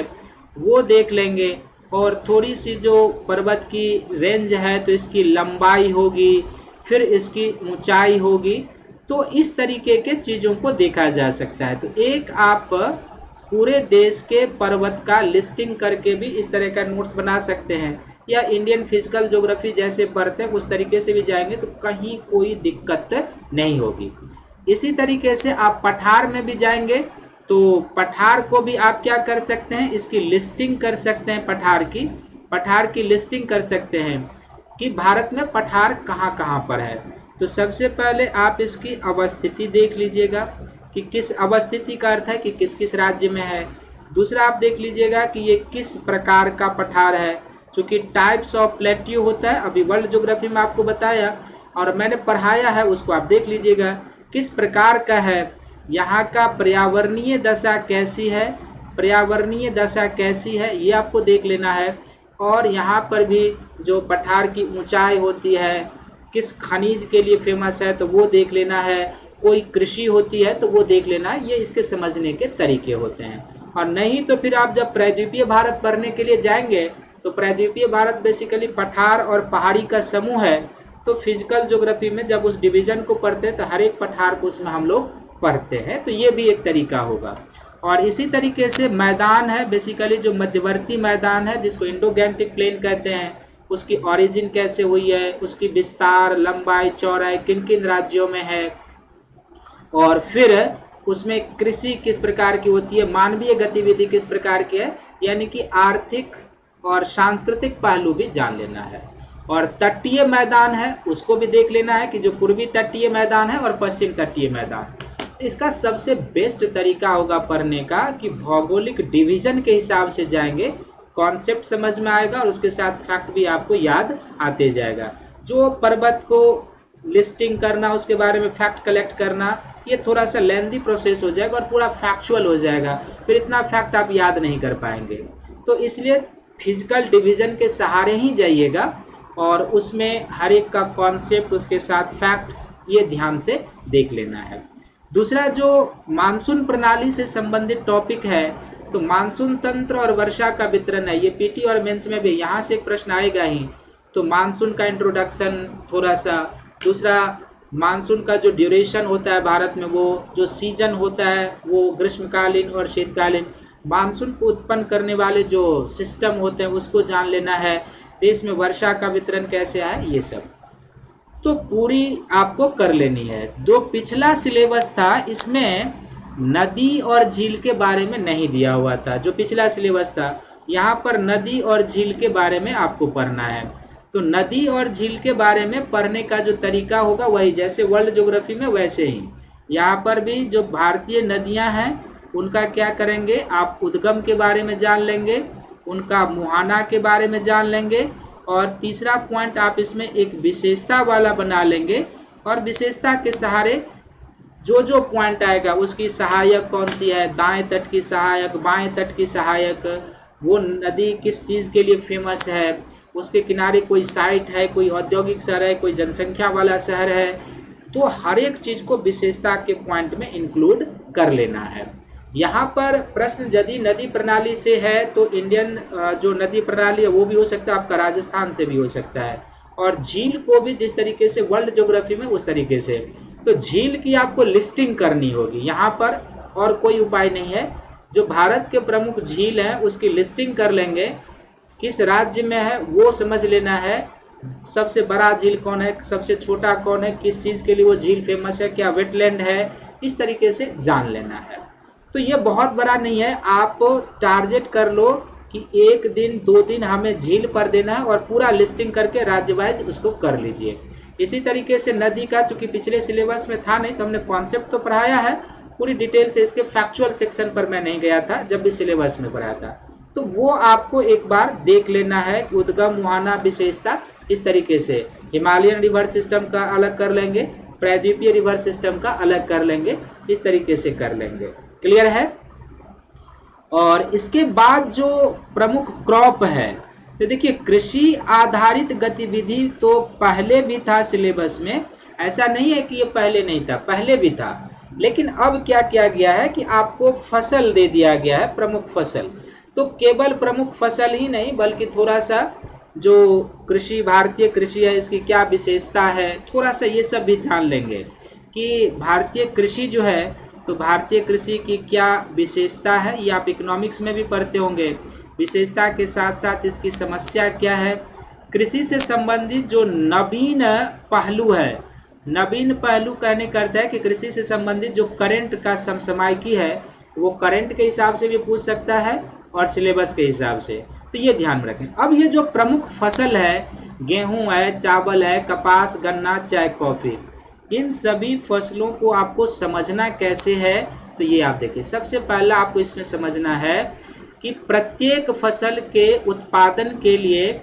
वो देख लेंगे। और थोड़ी सी जो पर्वत की रेंज है तो इसकी लंबाई होगी, फिर इसकी ऊंचाई होगी। तो इस तरीके के चीज़ों को देखा जा सकता है। तो एक आप पूरे देश के पर्वत का लिस्टिंग करके भी इस तरह का नोट्स बना सकते हैं, या इंडियन फिजिकल ज्योग्राफी जैसे पढ़ते हैं उस तरीके से भी जाएंगे तो कहीं कोई दिक्कत नहीं होगी। इसी तरीके से आप पठार में भी जाएंगे तो पठार को भी आप क्या कर सकते हैं, इसकी लिस्टिंग कर सकते हैं। पठार की लिस्टिंग कर सकते हैं कि भारत में पठार कहाँ कहाँ पर है। तो सबसे पहले आप इसकी अवस्थिति देख लीजिएगा कि किस अवस्थिति का अर्थ है कि किस किस राज्य में है। दूसरा आप देख लीजिएगा कि ये किस प्रकार का पठार है। चूँकि टाइप्स ऑफ प्लेट्यू होता है, अभी वर्ल्ड ज्योग्राफी में आपको बताया और मैंने पढ़ाया है, उसको आप देख लीजिएगा किस प्रकार का है, यहाँ का पर्यावरणीय दशा कैसी है, पर्यावरणीय दशा कैसी है ये आपको देख लेना है। और यहाँ पर भी जो पठार की ऊंचाई होती है, किस खनिज के लिए फेमस है तो वो देख लेना है, कोई कृषि होती है तो वो देख लेना है। ये इसके समझने के तरीके होते हैं। और नहीं तो फिर आप जब प्रायद्वीपीय भारत पढ़ने के लिए जाएंगे तो प्रायद्वीपीय भारत बेसिकली पठार और पहाड़ी का समूह है। तो फिजिकल ज्योग्राफी में जब उस डिवीजन को पढ़ते हैं तो हर एक पठार को उसमें हम लोग पढ़ते हैं। तो ये भी एक तरीका होगा। और इसी तरीके से मैदान है, बेसिकली जो मध्यवर्ती मैदान है जिसको इंडो गैंगटिक प्लेन कहते हैं, उसकी ओरिजिन कैसे हुई है, उसकी विस्तार, लंबाई, चौड़ाई किन किन राज्यों में है, और फिर उसमें कृषि किस प्रकार की होती है, मानवीय गतिविधि किस प्रकार की है, यानी कि आर्थिक और सांस्कृतिक पहलू भी जान लेना है। और तटीय मैदान है उसको भी देख लेना है कि जो पूर्वी तटीय मैदान है और पश्चिम तटीय मैदान। इसका सबसे बेस्ट तरीका होगा पढ़ने का कि भौगोलिक डिवीजन के हिसाब से जाएंगे, कॉन्सेप्ट समझ में आएगा और उसके साथ फैक्ट भी आपको याद आते जाएगा। जो पर्वत को लिस्टिंग करना, उसके बारे में फैक्ट कलेक्ट करना, ये थोड़ा सा लेंदी प्रोसेस हो जाएगा और पूरा फैक्चुअल हो जाएगा, फिर इतना फैक्ट आप याद नहीं कर पाएंगे। तो इसलिए फिजिकल डिवीजन के सहारे ही जाइएगा और उसमें हर एक का कॉन्सेप्ट, उसके साथ फैक्ट ये ध्यान से देख लेना है। दूसरा जो मानसून प्रणाली से संबंधित टॉपिक है, तो मानसून तंत्र और वर्षा का वितरण है। ये पीटी और मेंस में भी यहाँ से एक प्रश्न आएगा ही। तो मानसून का इंट्रोडक्शन थोड़ा सा, दूसरा मानसून का जो ड्यूरेशन होता है भारत में, वो जो सीजन होता है वो ग्रीष्मकालीन और शीतकालीन, मानसून को उत्पन्न करने वाले जो सिस्टम होते हैं उसको जान लेना है, देश में वर्षा का वितरण कैसे है, ये सब तो पूरी आपको कर लेनी है। जो पिछला सिलेबस था इसमें नदी और झील के बारे में नहीं दिया हुआ था। जो पिछला सिलेबस था यहाँ पर नदी और झील के बारे में आपको पढ़ना है। तो नदी और झील के बारे में पढ़ने का जो तरीका होगा वही जैसे वर्ल्ड ज्योग्राफी में वैसे ही यहाँ पर भी जो भारतीय नदियाँ हैं उनका क्या करेंगे, आप उद्गम के बारे में जान लेंगे, उनका मुहाना के बारे में जान लेंगे, और तीसरा पॉइंट आप इसमें एक विशेषता वाला बना लेंगे, और विशेषता के सहारे जो जो पॉइंट आएगा उसकी सहायक कौन सी है, दाएं तट की सहायक, बाएं तट की सहायक, वो नदी किस चीज़ के लिए फेमस है, उसके किनारे कोई साइट है, कोई औद्योगिक शहर है, कोई जनसंख्या वाला शहर है, तो हर एक चीज़ को विशेषता के पॉइंट में इंक्लूड कर लेना है। यहाँ पर प्रश्न यदि नदी प्रणाली से है तो इंडियन जो नदी प्रणाली है वो भी हो सकता है, आपका राजस्थान से भी हो सकता है, और झील को भी जिस तरीके से वर्ल्ड ज्योग्राफी में उस तरीके से। तो झील की आपको लिस्टिंग करनी होगी यहाँ पर, और कोई उपाय नहीं है। जो भारत के प्रमुख झील हैं उसकी लिस्टिंग कर लेंगे, किस राज्य में है वो समझ लेना है, सबसे बड़ा झील कौन है, सबसे छोटा कौन है, किस चीज़ के लिए वो झील फेमस है, क्या वेटलैंड है, इस तरीके से जान लेना है। तो ये बहुत बड़ा नहीं है, आप टारगेट कर लो कि 1 दिन 2 दिन हमें झील पर देना है और पूरा लिस्टिंग करके राज्य वाइज उसको कर लीजिए। इसी तरीके से नदी का, चूंकि पिछले सिलेबस में था नहीं तो हमने कॉन्सेप्ट तो पढ़ाया है पूरी डिटेल से, इसके फैक्चुअल सेक्शन पर मैं नहीं गया था जब भी सिलेबस में पढ़ाया था, तो वो आपको एक बार देख लेना है कि उद्गम, मुहाना, विशेषता, इस तरीके से हिमालयन रिवर सिस्टम का अलग कर लेंगे, प्रायद्वीपीय रिवर सिस्टम का अलग कर लेंगे, इस तरीके से कर लेंगे। क्लियर है। और इसके बाद जो प्रमुख क्रॉप है, तो देखिए कृषि आधारित गतिविधि तो पहले भी था सिलेबस में, ऐसा नहीं है कि ये पहले नहीं था, पहले भी था, लेकिन अब क्या किया गया है कि आपको फसल दे दिया गया है, प्रमुख फसल। तो केवल प्रमुख फसल ही नहीं बल्कि थोड़ा सा जो कृषि, भारतीय कृषि है इसकी क्या विशेषता है, थोड़ा सा ये सब भी जान लेंगे कि भारतीय कृषि जो है तो भारतीय कृषि की क्या विशेषता है, ये आप इकोनॉमिक्स में भी पढ़ते होंगे। विशेषता के साथ साथ इसकी समस्या क्या है, कृषि से संबंधित जो नवीन पहलू है, नवीन पहलू कहने का अर्थ है कि कृषि से संबंधित जो करंट का समसामयिकी है वो करंट के हिसाब से भी पूछ सकता है और सिलेबस के हिसाब से, तो ये ध्यान में रखें। अब ये जो प्रमुख फसल है, गेहूं है, चावल है, कपास, गन्ना, चाय, कॉफ़ी, इन सभी फसलों को आपको समझना कैसे है, तो ये आप देखिए। सबसे पहला आपको इसमें समझना है कि प्रत्येक फसल के उत्पादन के लिए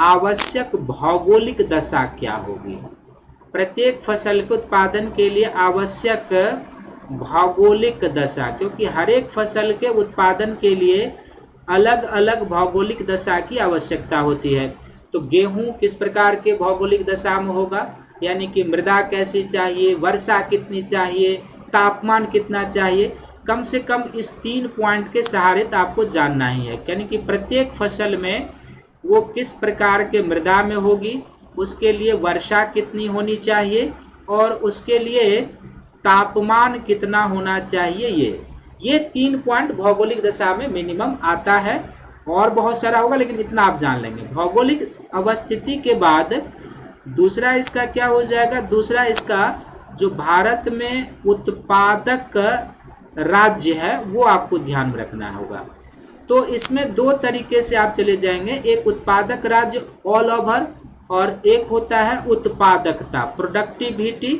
आवश्यक भौगोलिक दशा क्या होगी। प्रत्येक फसल के उत्पादन के लिए आवश्यक भौगोलिक दशा, क्योंकि हर एक फसल के उत्पादन के लिए अलग अलग भौगोलिक दशा की आवश्यकता होती है। तो गेहूं किस प्रकार के भौगोलिक दशा में होगा, यानी कि मृदा कैसी चाहिए, वर्षा कितनी चाहिए, तापमान कितना चाहिए, कम से कम इस 3 पॉइंट के सहारे तो आपको जानना ही है। यानी कि प्रत्येक फसल में वो किस प्रकार के मृदा में होगी, उसके लिए वर्षा कितनी होनी चाहिए और उसके लिए तापमान कितना होना चाहिए, ये 3 पॉइंट भौगोलिक दशा में मिनिमम आता है। और बहुत सारा होगा लेकिन इतना आप जान लेंगे। भौगोलिक अवस्थिति के बाद दूसरा इसका क्या हो जाएगा, दूसरा इसका जो भारत में उत्पादक राज्य है वो आपको ध्यान में रखना होगा। तो इसमें 2 तरीके से आप चले जाएंगे, एक उत्पादक राज्य ऑल ओवर और एक होता है उत्पादकता, प्रोडक्टिविटी।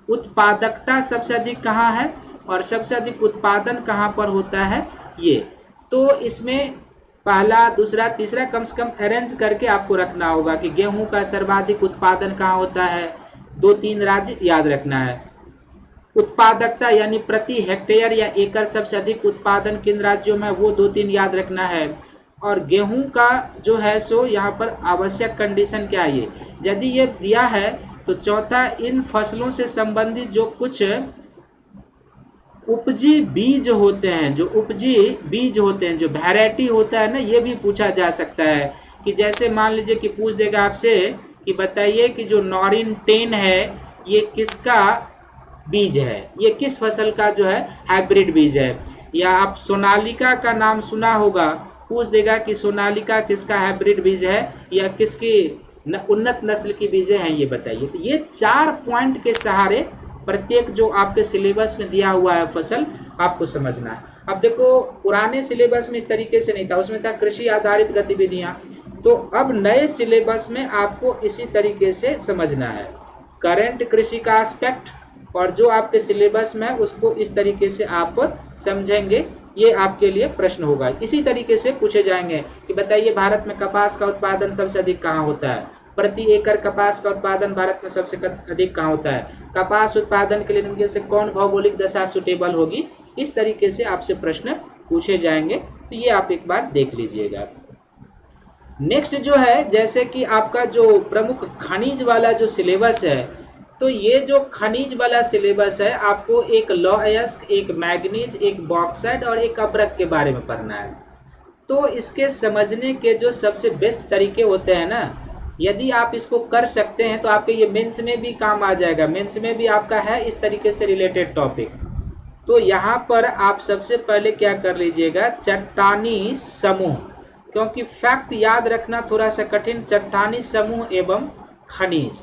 उत्पादकता सबसे अधिक कहाँ है और सबसे अधिक उत्पादन कहाँ पर होता है, ये तो इसमें पहला, दूसरा, तीसरा कम से कम अरेंज करके आपको रखना होगा कि गेहूं का सर्वाधिक उत्पादन कहाँ होता है, 2-3 राज्य याद रखना है। उत्पादकता यानी प्रति हेक्टेयर या एकड़ सबसे अधिक उत्पादन किन राज्यों में, वो 2-3 याद रखना है। और गेहूं का जो है सो यहाँ पर आवश्यक कंडीशन क्या है, यदि ये दिया है तो चौथा, इन फसलों से संबंधित जो कुछ उपजी बीज होते हैं, जो उपजी बीज होते हैं, जो वैरायटी होता है ना, ये भी पूछा जा सकता है। कि जैसे मान लीजिए कि पूछ देगा आपसे कि बताइए कि जो नॉरिन 10 है ये किसका बीज है, ये किस फसल का जो है हाइब्रिड बीज है। या आप सोनालिका का नाम सुना होगा, पूछ देगा कि सोनालिका किसका हाइब्रिड बीज है या किसकी उन्नत नस्ल की बीजें हैं, ये बताइए। तो ये 4 पॉइंट के सहारे प्रत्येक जो आपके सिलेबस में दिया हुआ है फसल आपको समझना है। अब देखो पुराने सिलेबस में इस तरीके से नहीं था, उसमें था कृषि आधारित गतिविधियां। तो अब नए सिलेबस में आपको इसी तरीके से समझना है, करंट कृषि का एस्पेक्ट, और जो आपके सिलेबस में है उसको इस तरीके से आप समझेंगे, ये आपके लिए प्रश्न होगा। इसी तरीके से पूछे जाएंगे कि बताइए भारत में कपास का उत्पादन सबसे अधिक कहाँ होता है, प्रति एकड़ कपास का उत्पादन भारत में सबसे अधिक कहाँ होता है, कपास उत्पादन के लिए इनमें से कौन भौगोलिक दशा सुटेबल होगी। इस तरीके से आपसे प्रश्न पूछे जाएंगे, तो ये आप एक बार देख लीजिएगा। नेक्स्ट जो है, जैसे कि आपका जो प्रमुख खनिज वाला जो सिलेबस है, तो ये जो खनिज वाला सिलेबस है आपको एक लौह अयस्क, एक मैग्नीज, एक बॉक्साइट और एक अब्रक के बारे में पढ़ना है। तो इसके समझने के जो सबसे बेस्ट तरीके होते हैं ना, यदि आप इसको कर सकते हैं तो आपके ये मेंस में भी काम आ जाएगा। मेंस में भी आपका है इस तरीके से रिलेटेड टॉपिक। तो यहाँ पर आप सबसे पहले क्या कर लीजिएगा, चट्टानी समूह, क्योंकि फैक्ट याद रखना थोड़ा सा कठिन, चट्टानी समूह एवं खनिज।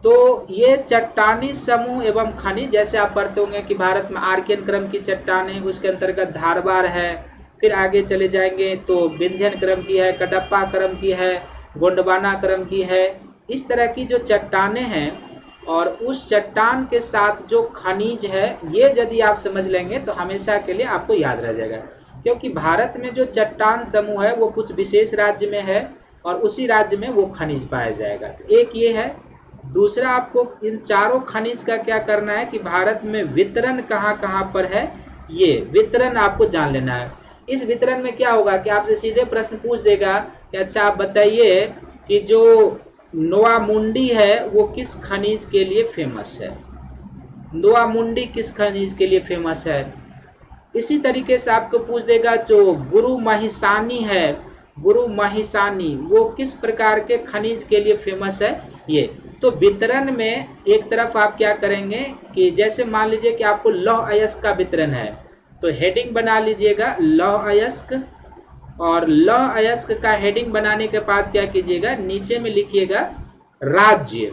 तो ये चट्टानी समूह एवं खनिज, जैसे आप पढ़ते होंगे कि भारत में आर्कियन क्रम की चट्टानें, उसके अंतर्गत धारवार है, फिर आगे चले जाएंगे तो विंध्यन क्रम की है, कडप्पा क्रम की है, गोंडवाना क्रम की है। इस तरह की जो चट्टानें हैं और उस चट्टान के साथ जो खनिज है, ये यदि आप समझ लेंगे तो हमेशा के लिए आपको याद रह जाएगा। क्योंकि भारत में जो चट्टान समूह है वो कुछ विशेष राज्य में है और उसी राज्य में वो खनिज पाया जाएगा। तो एक ये है। दूसरा, आपको इन चारों खनिज का क्या करना है कि भारत में वितरण कहाँ कहाँ पर है, ये वितरण आपको जान लेना है। इस वितरण में क्या होगा कि आपसे सीधे प्रश्न पूछ देगा कि अच्छा आप बताइए कि जो नोआ मुंडी है वो किस खनिज के लिए फेमस है, नोआ मुंडी किस खनिज के लिए फेमस है। इसी तरीके से आपको पूछ देगा जो गुरु महिसानी है, गुरु महिसानी वो किस प्रकार के खनिज के लिए फेमस है, ये। तो वितरण में एक तरफ आप क्या करेंगे कि जैसे मान लीजिए कि आपको लौह अयस्क का वितरण है, तो हेडिंग बना लीजिएगा लौह अयस्क, और लौह अयस्क का हेडिंग बनाने के बाद क्या कीजिएगा, नीचे में लिखिएगा राज्य,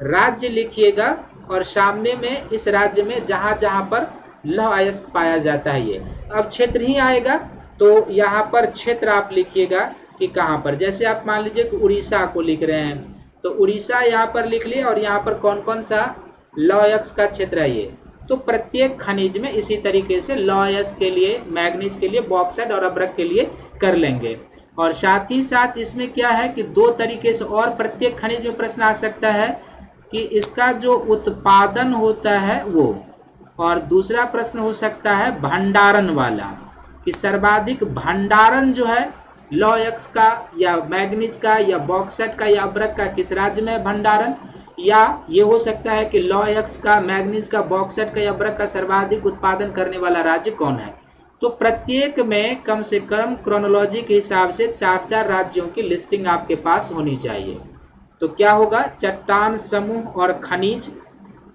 राज्य लिखिएगा, और सामने में इस राज्य में जहां जहां पर लौह अयस्क पाया जाता है, ये अब क्षेत्र ही आएगा। तो यहाँ पर क्षेत्र आप लिखिएगा कि कहाँ पर, जैसे आप मान लीजिए कि उड़ीसा को लिख रहे हैं तो उड़ीसा यहाँ पर लिख लिए, और यहाँ पर कौन कौन सा लौह अयस्क का क्षेत्र है ये। तो प्रत्येक खनिज में इसी तरीके से लौह अयस्क के लिए, मैग्नीज के लिए, बॉक्साइट और अब्रक के लिए कर लेंगे। और साथ ही साथ इसमें क्या है कि 2 तरीके से और प्रत्येक खनिज में प्रश्न आ सकता है कि इसका जो उत्पादन होता है वो, और दूसरा प्रश्न हो सकता है भंडारण वाला कि सर्वाधिक भंडारण जो है लौह अयस्क का या मैग्नीज का या बॉक्साइट का या अब्रक का किस राज्य में भंडारण, या ये हो सकता है कि लौह अयस्क का, मैग्नीज का, बॉक्साइट का या अब्रक का सर्वाधिक उत्पादन करने वाला राज्य कौन है। तो प्रत्येक में कम से कम क्रोनोलॉजी के हिसाब से 4-4 राज्यों की लिस्टिंग आपके पास होनी चाहिए। तो क्या होगा, चट्टान समूह और खनिज,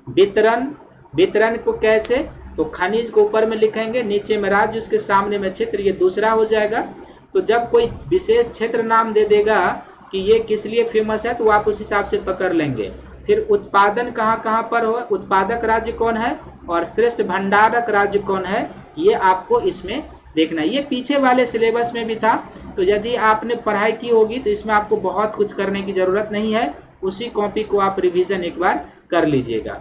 वितरण, वितरण को कैसे, तो खनिज को ऊपर में लिखेंगे, नीचे में राज्य, उसके सामने में क्षेत्र, ये दूसरा हो जाएगा। तो जब कोई विशेष क्षेत्र नाम दे देगा कि ये किस लिए फेमस है तो आप उस हिसाब से पकड़ लेंगे। फिर उत्पादन कहाँ कहाँ पर हो, उत्पादक राज्य कौन है और श्रेष्ठ भंडारक राज्य कौन है, ये आपको इसमें देखना है। ये पीछे वाले सिलेबस में भी था, तो यदि आपने पढ़ाई की होगी तो इसमें आपको बहुत कुछ करने की जरूरत नहीं है, उसी कॉपी को आप रिवीजन एक बार कर लीजिएगा।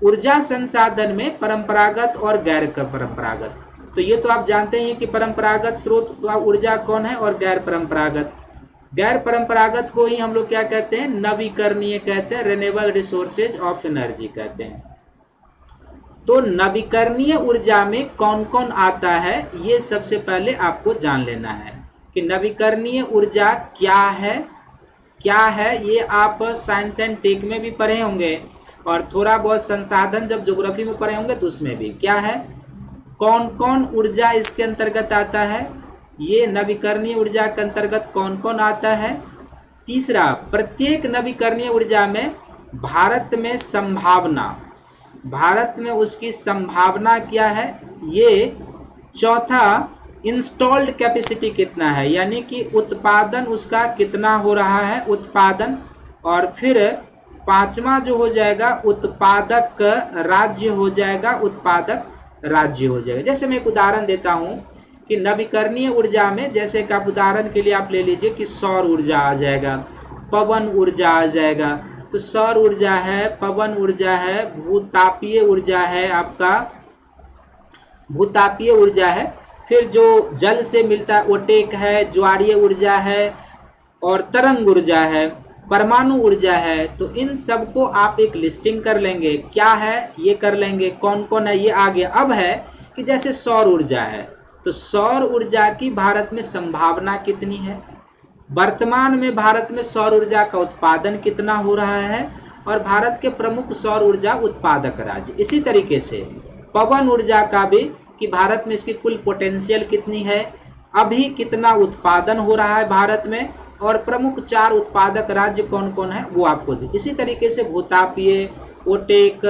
ऊर्जा संसाधन में परंपरागत और गैर परंपरागत, तो ये तो आप जानते हैं कि परंपरागत स्रोत ऊर्जा कौन है और गैर परंपरागत। गैर परंपरागत को ही हम लोग क्या कहते हैं, नवीकरणीय कहते हैं, रिन्यूएबल रिसोर्सेज ऑफ एनर्जी कहते हैं। तो नवीकरणीय ऊर्जा में कौन कौन आता है ये सबसे पहले आपको जान लेना है कि नवीकरणीय ऊर्जा क्या है क्या है ये आप साइंस एंड टेक में भी पढ़े होंगे और थोड़ा बहुत संसाधन जब ज्योग्राफी में पढ़े होंगे तो उसमें भी। क्या है, कौन कौन ऊर्जा इसके अंतर्गत आता है, ये नवीकरणीय ऊर्जा के अंतर्गत कौन कौन आता है। तीसरा, प्रत्येक नवीकरणीय ऊर्जा में भारत में संभावना, भारत में उसकी संभावना क्या है ये। चौथा, इंस्टॉल्ड कैपेसिटी कितना है, यानी कि उत्पादन उसका कितना हो रहा है उत्पादन। और फिर पांचवा जो हो जाएगा उत्पादक राज्य हो जाएगा, उत्पादक राज्य हो जाएगा। जैसे मैं एक उदाहरण देता हूं कि नवीकरणीय ऊर्जा में, जैसे कि आप उदाहरण के लिए आप ले लीजिए कि सौर ऊर्जा आ जाएगा, पवन ऊर्जा आ जाएगा। तो सौर ऊर्जा है, पवन ऊर्जा है, भूतापीय ऊर्जा है, आपका भूतापीय ऊर्जा है। फिर जो जल से मिलता है ओटेक है, ज्वारीय ऊर्जा है और तरंग ऊर्जा है, परमाणु ऊर्जा है। तो इन सबको आप एक लिस्टिंग कर लेंगे, क्या है ये कर लेंगे, कौन कौन है ये आगे। अब है कि जैसे सौर ऊर्जा है, तो सौर ऊर्जा की भारत में संभावना कितनी है, वर्तमान में भारत में सौर ऊर्जा का उत्पादन कितना हो रहा है, और भारत के प्रमुख सौर ऊर्जा उत्पादक राज्य। इसी तरीके से पवन ऊर्जा का भी कि भारत में इसकी कुल पोटेंशियल कितनी है, अभी कितना उत्पादन हो रहा है भारत में, और प्रमुख 4 उत्पादक राज्य कौन कौन है वो आपको दे। इसी तरीके से भूतापीय, ओटेक,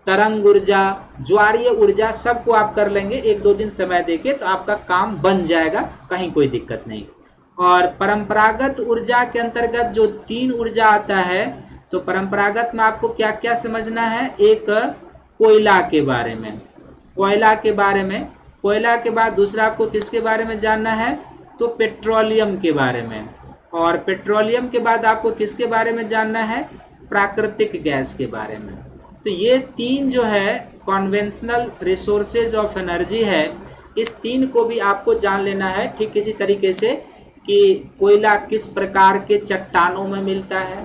तरंग ऊर्जा, ज्वारीय ऊर्जा सबको आप कर लेंगे 1-2 दिन समय देके, तो आपका काम बन जाएगा, कहीं कोई दिक्कत नहीं। और परंपरागत ऊर्जा के अंतर्गत जो 3 ऊर्जा आता है, तो परंपरागत में आपको क्या क्या समझना है। एक, कोयला के बारे में, कोयला के बारे में। कोयला के बाद दूसरा आपको किसके बारे में जानना है, तो पेट्रोलियम के बारे में। और पेट्रोलियम के बाद आपको किसके बारे में जानना है, प्राकृतिक गैस के बारे में। तो ये 3 जो है कॉन्वेंशनल रिसोर्सेज ऑफ एनर्जी है, इस 3 को भी आपको जान लेना है। ठीक इसी तरीके से कि कोयला किस प्रकार के चट्टानों में मिलता है,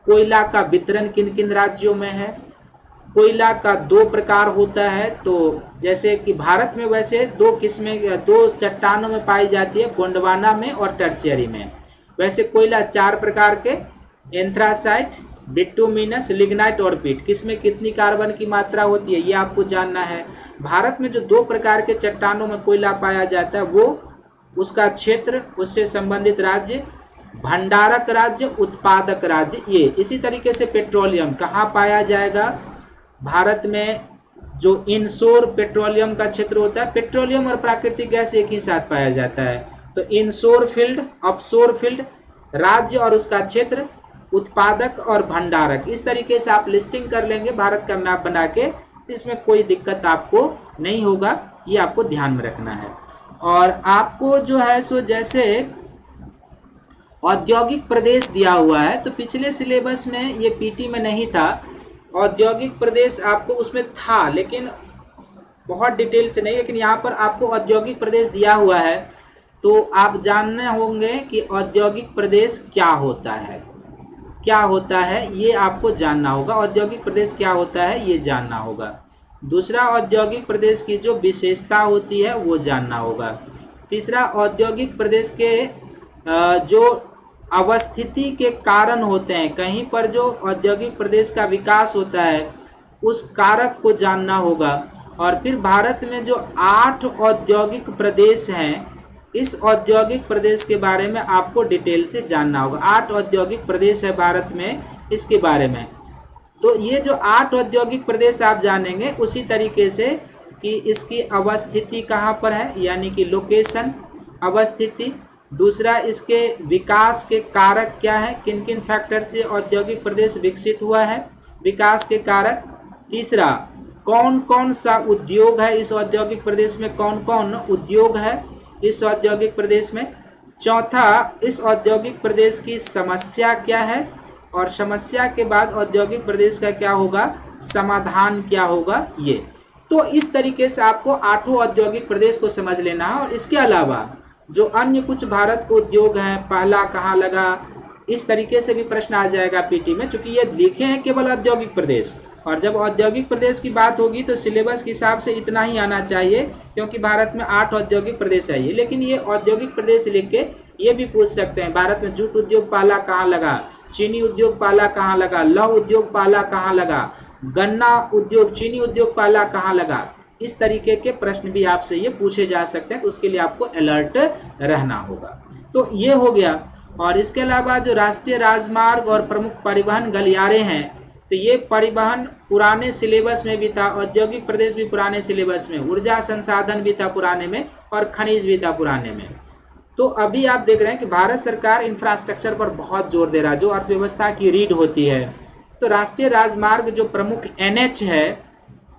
कोयला का वितरण किन किन राज्यों में है, कोयला का 2 प्रकार होता है। तो जैसे कि भारत में वैसे 2 किस्में, 2 चट्टानों में पाई जाती है, गोंडवाना में और टर्शियरी में। वैसे कोयला 4 प्रकार के, एंथ्रासाइट, बिटुमिनस, लिग्नाइट और पीट। किसमें कितनी कार्बन की मात्रा होती है ये आपको जानना है। भारत में जो 2 प्रकार के चट्टानों में कोयला पाया जाता है वो, उसका क्षेत्र, उससे संबंधित राज्य, भंडारक राज्य, उत्पादक राज्य, ये। इसी तरीके से पेट्रोलियम कहाँ पाया जाएगा, भारत में जो इनशोर पेट्रोलियम का क्षेत्र होता है, पेट्रोलियम और प्राकृतिक गैस एक ही साथ पाया जाता है। तो इनशोर फील्ड, ऑफशोर फील्ड, राज्य और उसका क्षेत्र, उत्पादक और भंडारक। इस तरीके से आप लिस्टिंग कर लेंगे भारत का मैप बना के, इसमें कोई दिक्कत आपको नहीं होगा, ये आपको ध्यान में रखना है। और आपको जो है सो जैसे औद्योगिक प्रदेश दिया हुआ है, तो पिछले सिलेबस में ये पीटी में नहीं था, औद्योगिक प्रदेश आपको उसमें था लेकिन बहुत डिटेल से नहीं, लेकिन यहाँ पर आपको औद्योगिक प्रदेश दिया हुआ है। तो आप जानने होंगे कि औद्योगिक प्रदेश क्या होता है, क्या होता है ये आपको जानना होगा। औद्योगिक प्रदेश क्या होता है ये जानना होगा। दूसरा, औद्योगिक प्रदेश की जो विशेषता होती है वो जानना होगा। तीसरा, औद्योगिक प्रदेश के जो अवस्थिति के कारण होते हैं, कहीं पर जो औद्योगिक प्रदेश का विकास होता है उस कारक को जानना होगा। और फिर भारत में जो 8 औद्योगिक प्रदेश हैं, इस औद्योगिक प्रदेश के बारे में आपको डिटेल से जानना होगा। 8 औद्योगिक प्रदेश है भारत में, इसके बारे में। तो ये जो 8 औद्योगिक प्रदेश आप जानेंगे, उसी तरीके से कि इसकी अवस्थिति कहाँ पर है, यानी कि लोकेशन, अवस्थिति। दूसरा, इसके विकास के कारक क्या है, किन किन फैक्टर से औद्योगिक प्रदेश विकसित हुआ है, विकास के कारक। तीसरा, कौन कौन सा उद्योग है इस औद्योगिक प्रदेश में, कौन कौन उद्योग है इस औद्योगिक प्रदेश में। चौथा, इस औद्योगिक प्रदेश की समस्या क्या है, और समस्या के बाद औद्योगिक प्रदेश का क्या होगा, समाधान क्या होगा, ये। तो इस तरीके से आपको 8 औद्योगिक प्रदेश को समझ लेना है। और इसके अलावा जो अन्य कुछ भारत के उद्योग हैं, पहला कहाँ लगा, इस तरीके से भी प्रश्न आ जाएगा पीटी में, क्योंकि ये लिखे हैं केवल औद्योगिक प्रदेश। और जब औद्योगिक प्रदेश की बात होगी तो सिलेबस के हिसाब से इतना ही आना चाहिए, क्योंकि भारत में 8 औद्योगिक प्रदेश है ये। लेकिन ये औद्योगिक प्रदेश लिख के ये भी पूछ सकते हैं। भारत में जूट उद्योग पहला कहाँ लगा, चीनी उद्योग पहला कहाँ लगा, लौह उद्योग पहला कहाँ लगा, गन्ना उद्योग, चीनी उद्योग पहला कहाँ लगा। इस तरीके के प्रश्न भी आपसे ये पूछे जा सकते हैं, तो उसके लिए आपको अलर्ट रहना होगा। तो ये हो गया। और इसके अलावा जो राष्ट्रीय राजमार्ग और प्रमुख परिवहन गलियारे हैं, तो ये परिवहन पुराने सिलेबस में भी था, औद्योगिक प्रदेश भी पुराने सिलेबस में, ऊर्जा संसाधन भी था पुराने में, और खनिज भी था पुराने में। तो अभी आप देख रहे हैं कि भारत सरकार इंफ्रास्ट्रक्चर पर बहुत जोर दे रहा है, जो अर्थव्यवस्था की रीढ़ होती है। तो राष्ट्रीय राजमार्ग जो प्रमुख एनएच है,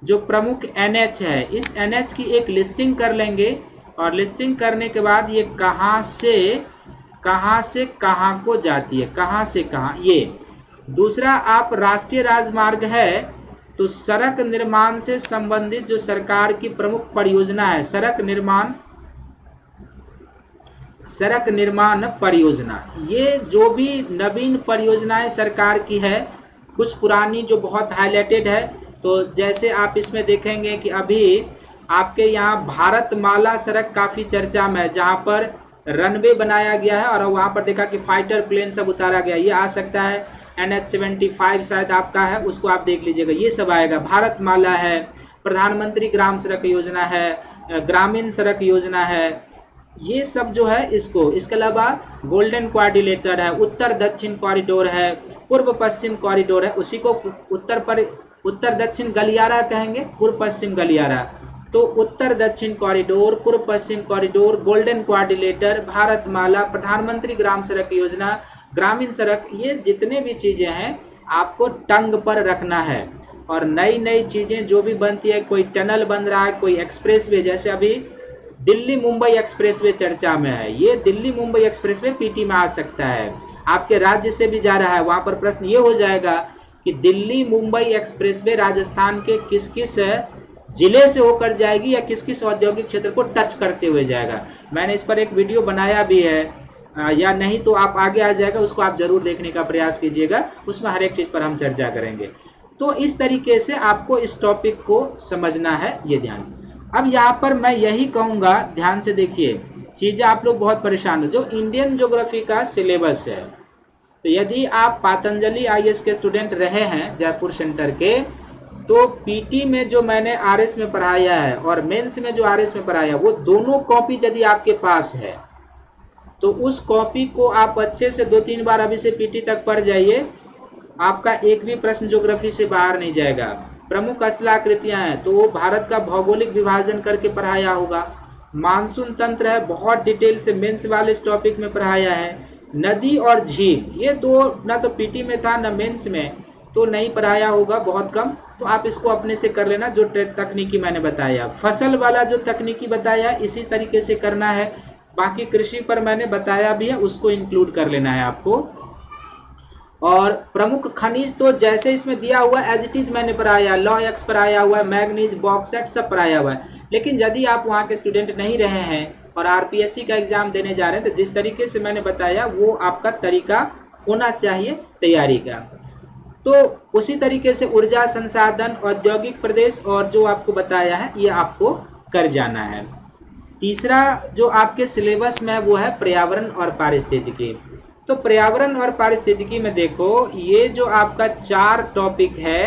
जो प्रमुख एनएच है, इस एनएच की एक लिस्टिंग कर लेंगे, और लिस्टिंग करने के बाद ये कहाँ से कहाँ को जाती है, कहाँ से कहाँ। ये दूसरा, आप राष्ट्रीय राजमार्ग है तो सड़क निर्माण से संबंधित जो सरकार की प्रमुख परियोजना है, सड़क निर्माण परियोजना, ये जो भी नवीन परियोजनाएं सरकार की है, कुछ पुरानी जो बहुत हाईलाइटेड है। तो जैसे आप इसमें देखेंगे कि अभी आपके यहाँ भारतमाला सड़क काफ़ी चर्चा में है, जहाँ पर रनवे बनाया गया है और वहाँ पर देखा कि फाइटर प्लेन सब उतारा गया। ये आ सकता है NH-75 शायद आपका है, उसको आप देख लीजिएगा, ये सब आएगा। भारतमाला है, प्रधानमंत्री ग्राम सड़क योजना है, ग्रामीण सड़क योजना है, ये सब जो है इसको। इसके अलावा गोल्डन क्वाड्रिलेटर है, उत्तर दक्षिण कॉरिडोर है, पूर्व पश्चिम कॉरिडोर है, उसी को उत्तर दक्षिण गलियारा कहेंगे, पूर्व पश्चिम गलियारा। तो उत्तर दक्षिण कॉरिडोर, पूर्व पश्चिम कॉरिडोर, गोल्डन क्वाड्रिलेटर, भारतमाला, प्रधानमंत्री ग्राम सड़क योजना, ग्रामीण सड़क, ये जितने भी चीजें हैं आपको टंग पर रखना है। और नई नई चीजें जो भी बनती है, कोई टनल बन रहा है, कोई एक्सप्रेसवे, जैसे अभी दिल्ली मुंबई एक्सप्रेसवे चर्चा में है, ये दिल्ली मुंबई एक्सप्रेसवे पीटी में आ सकता है, आपके राज्य से भी जा रहा है। वहां पर प्रश्न ये हो जाएगा कि दिल्ली मुंबई एक्सप्रेसवे राजस्थान के किस किस जिले से होकर जाएगी या किस किस औद्योगिक क्षेत्र को टच करते हुए जाएगा। मैंने इस पर एक वीडियो बनाया भी है, या नहीं तो आप आगे आ जाएगा, उसको आप जरूर देखने का प्रयास कीजिएगा, उसमें हर एक चीज पर हम चर्चा करेंगे। तो इस तरीके से आपको इस टॉपिक को समझना है, ये ध्यान। अब यहाँ पर मैं यही कहूँगा, ध्यान से देखिए, चीजें आप लोग बहुत परेशान हो। जो इंडियन ज्योग्राफी का सिलेबस है, तो यदि आप पतंजलि IAS के स्टूडेंट रहे हैं जयपुर सेंटर के, तो पीटी में जो मैंने RS में पढ़ाया है और मेंस में जो RS में पढ़ाया, वो दोनों कॉपी यदि आपके पास है तो उस कॉपी को आप अच्छे से 2-3 बार अभी से पीटी तक पढ़ जाइए, आपका एक भी प्रश्न ज्योग्राफी से बाहर नहीं जाएगा। प्रमुख स्थलाकृतियां हैं तो वो भारत का भौगोलिक विभाजन करके पढ़ाया होगा। मानसून तंत्र है, बहुत डिटेल से मेंस वाले इस टॉपिक में पढ़ाया है। नदी और झील, ये दो ना तो पीटी में था ना मेंस में, तो नहीं पढ़ाया होगा, बहुत कम। तो आप इसको अपने से कर लेना, जो तकनीकी मैंने बताया। फसल वाला जो तकनीकी बताया इसी तरीके से करना है। बाकी कृषि पर मैंने बताया भी है, उसको इंक्लूड कर लेना है आपको। और प्रमुख खनिज तो जैसे इसमें दिया हुआ एज इट इज मैंने पढ़ाया, लॉ एक्स पढ़ाया हुआ है, मैग्नीज, बॉक्साइट सब पढ़ाया हुआ है। लेकिन यदि आप वहाँ के स्टूडेंट नहीं रहे हैं और RPSC का एग्जाम देने जा रहे हैं, तो जिस तरीके से मैंने बताया वो आपका तरीका होना चाहिए तैयारी का। तो उसी तरीके से ऊर्जा संसाधन, औद्योगिक प्रदेश और जो आपको बताया है ये आपको कर जाना है। तीसरा जो आपके सिलेबस में है वो है पर्यावरण और पारिस्थितिकी। तो पर्यावरण और पारिस्थितिकी में देखो, ये जो आपका 4 टॉपिक है,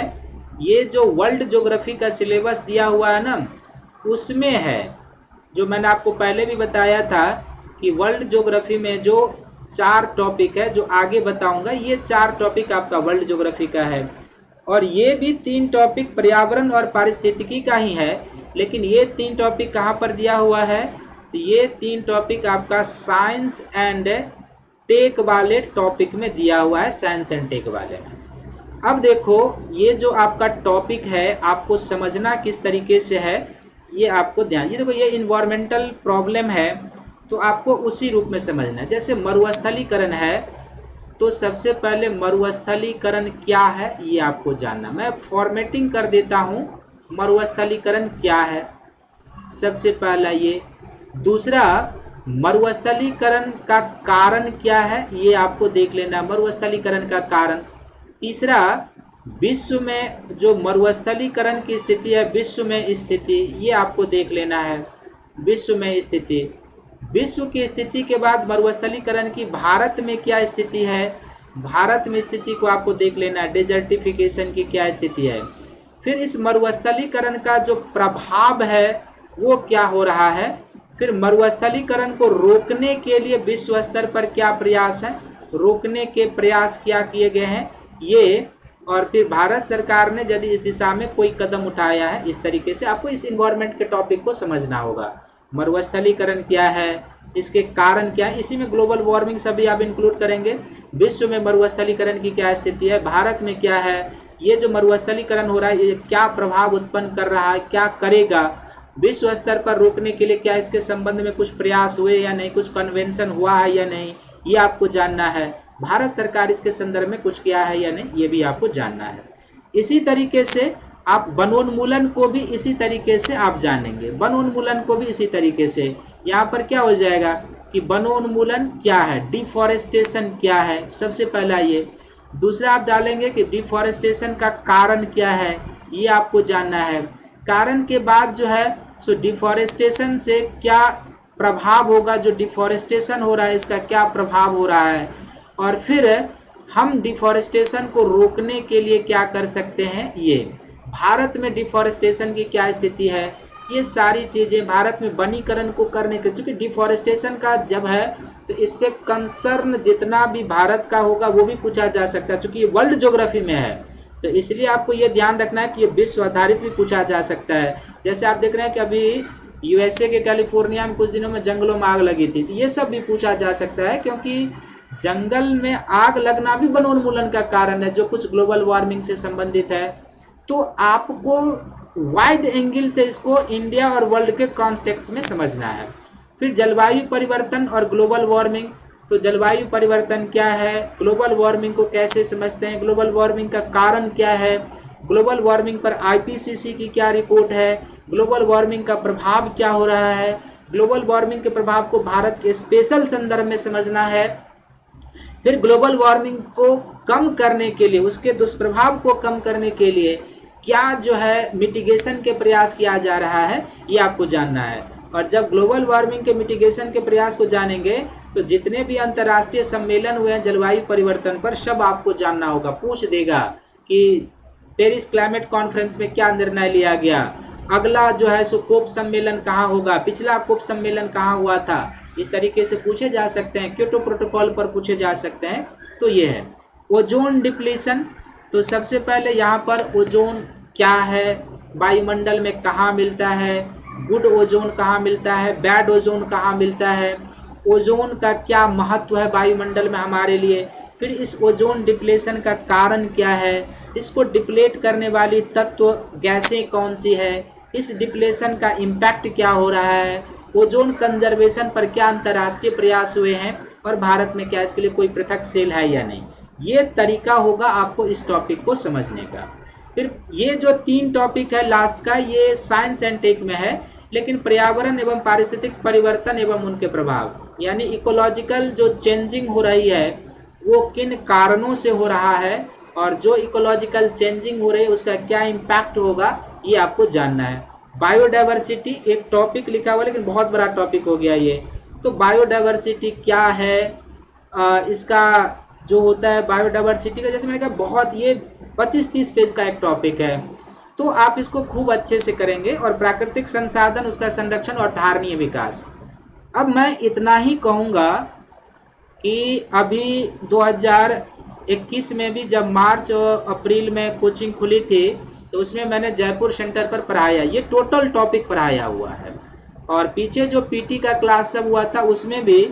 ये जो वर्ल्ड ज्योग्राफी का सिलेबस दिया हुआ है ना, उसमें है। जो मैंने आपको पहले भी बताया था कि वर्ल्ड ज्योग्राफी में जो 4 टॉपिक है, जो आगे बताऊंगा, ये 4 टॉपिक आपका वर्ल्ड ज्योग्राफी का है। और ये भी 3 टॉपिक पर्यावरण और पारिस्थितिकी का ही है, लेकिन ये 3 टॉपिक कहाँ पर दिया हुआ है, तो ये 3 टॉपिक आपका साइंस एंड टेक वाले टॉपिक में दिया हुआ है, साइंस एंड टेक वाले में। अब देखो, ये जो आपका टॉपिक है आपको समझना किस तरीके से है, ये आपको ध्यान। ये देखो, ये इन्वायरमेंटल प्रॉब्लम है तो आपको उसी रूप में समझना है। जैसे मरुस्थलीकरण है, तो सबसे पहले मरुस्थलीकरण क्या है ये आपको जानना। मैं फॉर्मेटिंग कर देता हूँ, मरुस्थलीकरण क्या है सबसे पहला ये। दूसरा, मरुस्थलीकरण का कारण क्या है ये आपको देख लेना, मरुस्थलीकरण का कारण। तीसरा, विश्व में जो मरुस्थलीकरण की स्थिति है, विश्व में स्थिति, ये आपको देख लेना है, विश्व में स्थिति। विश्व की स्थिति के बाद मरुस्थलीकरण की भारत में क्या स्थिति है, भारत में स्थिति को आपको देख लेना है, डेजर्टिफिकेशन की क्या स्थिति है। फिर इस मरुस्थलीकरण का जो प्रभाव है वो क्या हो रहा है, फिर मरुस्थलीकरण को रोकने के लिए विश्व स्तर पर क्या प्रयास है, रोकने के प्रयास क्या किए गए हैं ये, और फिर भारत सरकार ने यदि इस दिशा में कोई कदम उठाया है। इस तरीके से आपको इस इन्वायरमेंट के टॉपिक को समझना होगा। मरुस्थलीकरण क्या है, इसके कारण क्या है, इसी में ग्लोबल वार्मिंग सभी आप इंक्लूड करेंगे। विश्व में मरुस्थलीकरण की क्या स्थिति है, भारत में क्या है, ये जो मरुस्थलीकरण हो रहा है ये क्या प्रभाव उत्पन्न कर रहा है, क्या करेगा, विश्व स्तर पर रोकने के लिए क्या इसके संबंध में कुछ प्रयास हुए या नहीं, कुछ कन्वेंशन हुआ है या नहीं, ये आपको जानना है। भारत सरकार इसके संदर्भ में कुछ किया है या नहीं, ये भी आपको जानना है। इसी तरीके से आप वनोन्मूलन को भी इसी तरीके से आप जानेंगे, वनोन्मूलन को भी इसी तरीके से। यहाँ पर क्या हो जाएगा कि वनोन्मूलन क्या है, डिफॉरेस्टेशन क्या है, सबसे पहला ये। दूसरा आप डालेंगे कि डिफॉरेस्टेशन का कारण क्या है, ये आपको जानना है। कारण के बाद जो है सो डिफॉरेस्टेशन से क्या प्रभाव होगा, जो डिफॉरेस्टेशन हो रहा है इसका क्या प्रभाव हो रहा है, और फिर हम डिफॉरेस्टेशन को रोकने के लिए क्या कर सकते हैं। ये भारत में डिफॉरेस्टेशन की क्या स्थिति है, ये सारी चीजें भारत में वनीकरण को करने के, चूंकि डिफॉरेस्टेशन का जब है तो इससे कंसर्न जितना भी भारत का होगा वो भी पूछा जा सकता है, चूंकि ये वर्ल्ड ज्योग्राफी में है। तो इसलिए आपको ये ध्यान रखना है कि ये विश्व आधारित भी पूछा जा सकता है। जैसे आप देख रहे हैं कि अभी यूएसए के कैलिफोर्निया में कुछ दिनों में जंगलों में आग लगी थी, तो ये सब भी पूछा जा सकता है, क्योंकि जंगल में आग लगना भी वनोन्मूलन का कारण है जो कुछ ग्लोबल वार्मिंग से संबंधित है। तो आपको वाइड एंगल से इसको इंडिया और वर्ल्ड के कॉन्टेक्स्ट में समझना है। फिर जलवायु परिवर्तन और ग्लोबल वार्मिंग, तो जलवायु परिवर्तन क्या है, ग्लोबल वार्मिंग को कैसे समझते हैं, ग्लोबल वार्मिंग का कारण क्या है, ग्लोबल वार्मिंग पर आईपीसीसी की क्या रिपोर्ट है, ग्लोबल वार्मिंग का प्रभाव क्या हो रहा है, ग्लोबल वार्मिंग के प्रभाव को भारत के स्पेशल संदर्भ में समझना है। फिर ग्लोबल वार्मिंग को कम करने के लिए, उसके दुष्प्रभाव को कम करने के लिए क्या जो है मिटिगेशन के प्रयास किया जा रहा है, ये आपको जानना है। और जब ग्लोबल वार्मिंग के मिटिगेशन के प्रयास को जानेंगे तो जितने भी अंतर्राष्ट्रीय सम्मेलन हुए हैं जलवायु परिवर्तन पर, सब आपको जानना होगा। पूछ देगा कि पेरिस क्लाइमेट कॉन्फ्रेंस में क्या निर्णय लिया गया, अगला जो है सो कोप सम्मेलन कहाँ होगा, पिछला कोप सम्मेलन कहाँ हुआ था, इस तरीके से पूछे जा सकते हैं। क्योटो प्रोटोकॉल पर पूछे जा सकते हैं। तो ये है ओजोन डिप्लीशन। तो सबसे पहले यहाँ पर ओजोन क्या है, वायुमंडल में कहाँ मिलता है, गुड ओजोन कहाँ मिलता है, बैड ओजोन कहाँ मिलता है, ओजोन का क्या महत्व है वायुमंडल में हमारे लिए, फिर इस ओजोन डिप्लेशन का कारण क्या है, इसको डिप्लेट करने वाली तत्व गैसें कौन सी है, इस डिप्लेशन का इम्पैक्ट क्या हो रहा है, ओजोन कंजर्वेशन पर क्या अंतर्राष्ट्रीय प्रयास हुए हैं, और भारत में क्या इसके लिए कोई पृथक सेल है या नहीं। ये तरीका होगा आपको इस टॉपिक को समझने का। फिर ये जो 3 टॉपिक है लास्ट का, ये साइंस एंड टेक में है, लेकिन पर्यावरण एवं पारिस्थितिक परिवर्तन एवं उनके प्रभाव, यानी इकोलॉजिकल जो चेंजिंग हो रही है वो किन कारणों से हो रहा है, और जो इकोलॉजिकल चेंजिंग हो रही है उसका क्या इम्पैक्ट होगा, ये आपको जानना है। बायोडाइवर्सिटी एक टॉपिक लिखा हुआ, लेकिन बहुत बड़ा टॉपिक हो गया ये। तो बायोडाइवर्सिटी क्या है, इसका जो होता है बायोडाइवर्सिटी का, जैसे मैंने कहा बहुत ये 25-30 पेज का एक टॉपिक है, तो आप इसको खूब अच्छे से करेंगे। और प्राकृतिक संसाधन, उसका संरक्षण और धारणीय विकास। अब मैं इतना ही कहूँगा कि अभी 2021 में भी जब मार्च और अप्रैल में कोचिंग खुली थी तो उसमें मैंने जयपुर सेंटर पर पढ़ाया, ये टोटल टॉपिक पढ़ाया हुआ है। और पीछे जो पीटी का क्लास सब हुआ था उसमें भी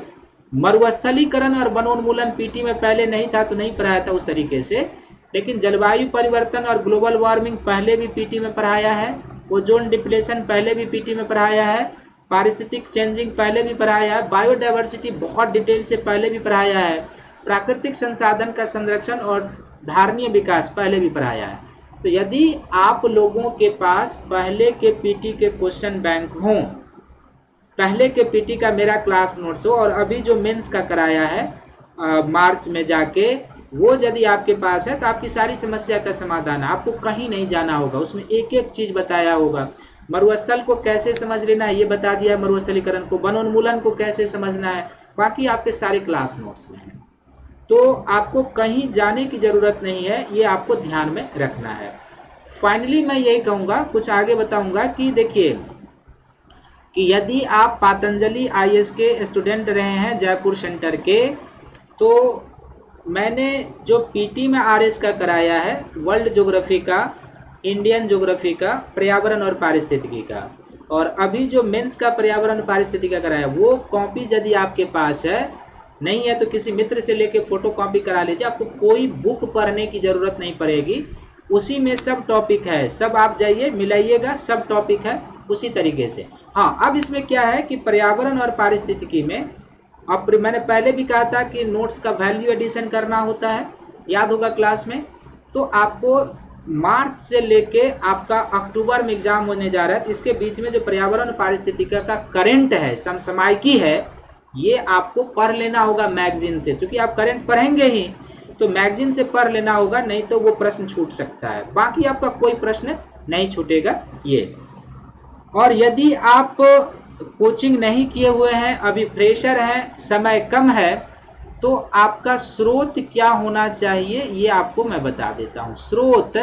मरुस्थलीकरण और वनोन्मूलन पीटी में पहले नहीं था तो नहीं पढ़ाया था उस तरीके से, लेकिन जलवायु परिवर्तन और ग्लोबल वार्मिंग पहले भी पीटी में पढ़ाया है, ओजोन डिप्लेशन पहले भी पीटी में पढ़ाया है, पारिस्थितिक चेंजिंग पहले भी पढ़ाया है, बायोडाइवर्सिटी बहुत डिटेल से पहले भी पढ़ाया है, प्राकृतिक संसाधन का संरक्षण और धारणीय विकास पहले भी पढ़ाया है। तो यदि आप लोगों के पास पहले के पीटी के क्वेश्चन बैंक हों, पहले के पीटी का मेरा क्लास नोट्स हो, और अभी जो मेंस का कराया है मार्च में जाके वो यदि आपके पास है तो आपकी सारी समस्या का समाधान है, आपको कहीं नहीं जाना होगा, उसमें एक एक चीज बताया होगा। मरुस्थल को कैसे समझ लेना है ये बता दिया है, मरुस्थलीकरण को, वनोन्मूलन को कैसे समझना है, बाकी आपके सारे क्लास नोट्स में है। तो आपको कहीं जाने की जरूरत नहीं है, ये आपको ध्यान में रखना है। फाइनली मैं यही कहूँगा, कुछ आगे बताऊँगा कि देखिए कि यदि आप पतंजलि आईएएस के स्टूडेंट रहे हैं जयपुर सेंटर के, तो मैंने जो पीटी में आरएस का कराया है, वर्ल्ड ज्योग्राफी का, इंडियन ज्योग्राफी का, पर्यावरण और पारिस्थितिकी का, और अभी जो मेंस का पर्यावरण पारिस्थितिकी का कराया, वो कॉपी यदि आपके पास है, नहीं है तो किसी मित्र से लेके फोटो कॉपी करा लीजिए, आपको कोई बुक पढ़ने की जरूरत नहीं पड़ेगी, उसी में सब टॉपिक है, सब आप जाइए मिलाइएगा, सब टॉपिक है उसी तरीके से। हाँ, अब इसमें क्या है कि पर्यावरण और पारिस्थितिकी में, अब मैंने पहले भी कहा था कि नोट्स का वैल्यू एडिशन करना होता है, याद होगा क्लास में। तो आपको मार्च से लेके आपका अक्टूबर में एग्जाम होने जा रहा है, तो इसके बीच में जो पर्यावरण पारिस्थितिकी का करंट है, समसामयिकी है, ये आपको पढ़ लेना होगा मैगजीन से, क्योंकि आप करंट पढ़ेंगे ही तो मैगजीन से पढ़ लेना होगा, नहीं तो वो प्रश्न छूट सकता है, बाकी आपका कोई प्रश्न नहीं छूटेगा ये। और यदि आप कोचिंग नहीं किए हुए हैं, अभी फ्रेशर हैं, समय कम है, तो आपका स्रोत क्या होना चाहिए ये आपको मैं बता देता हूँ। स्रोत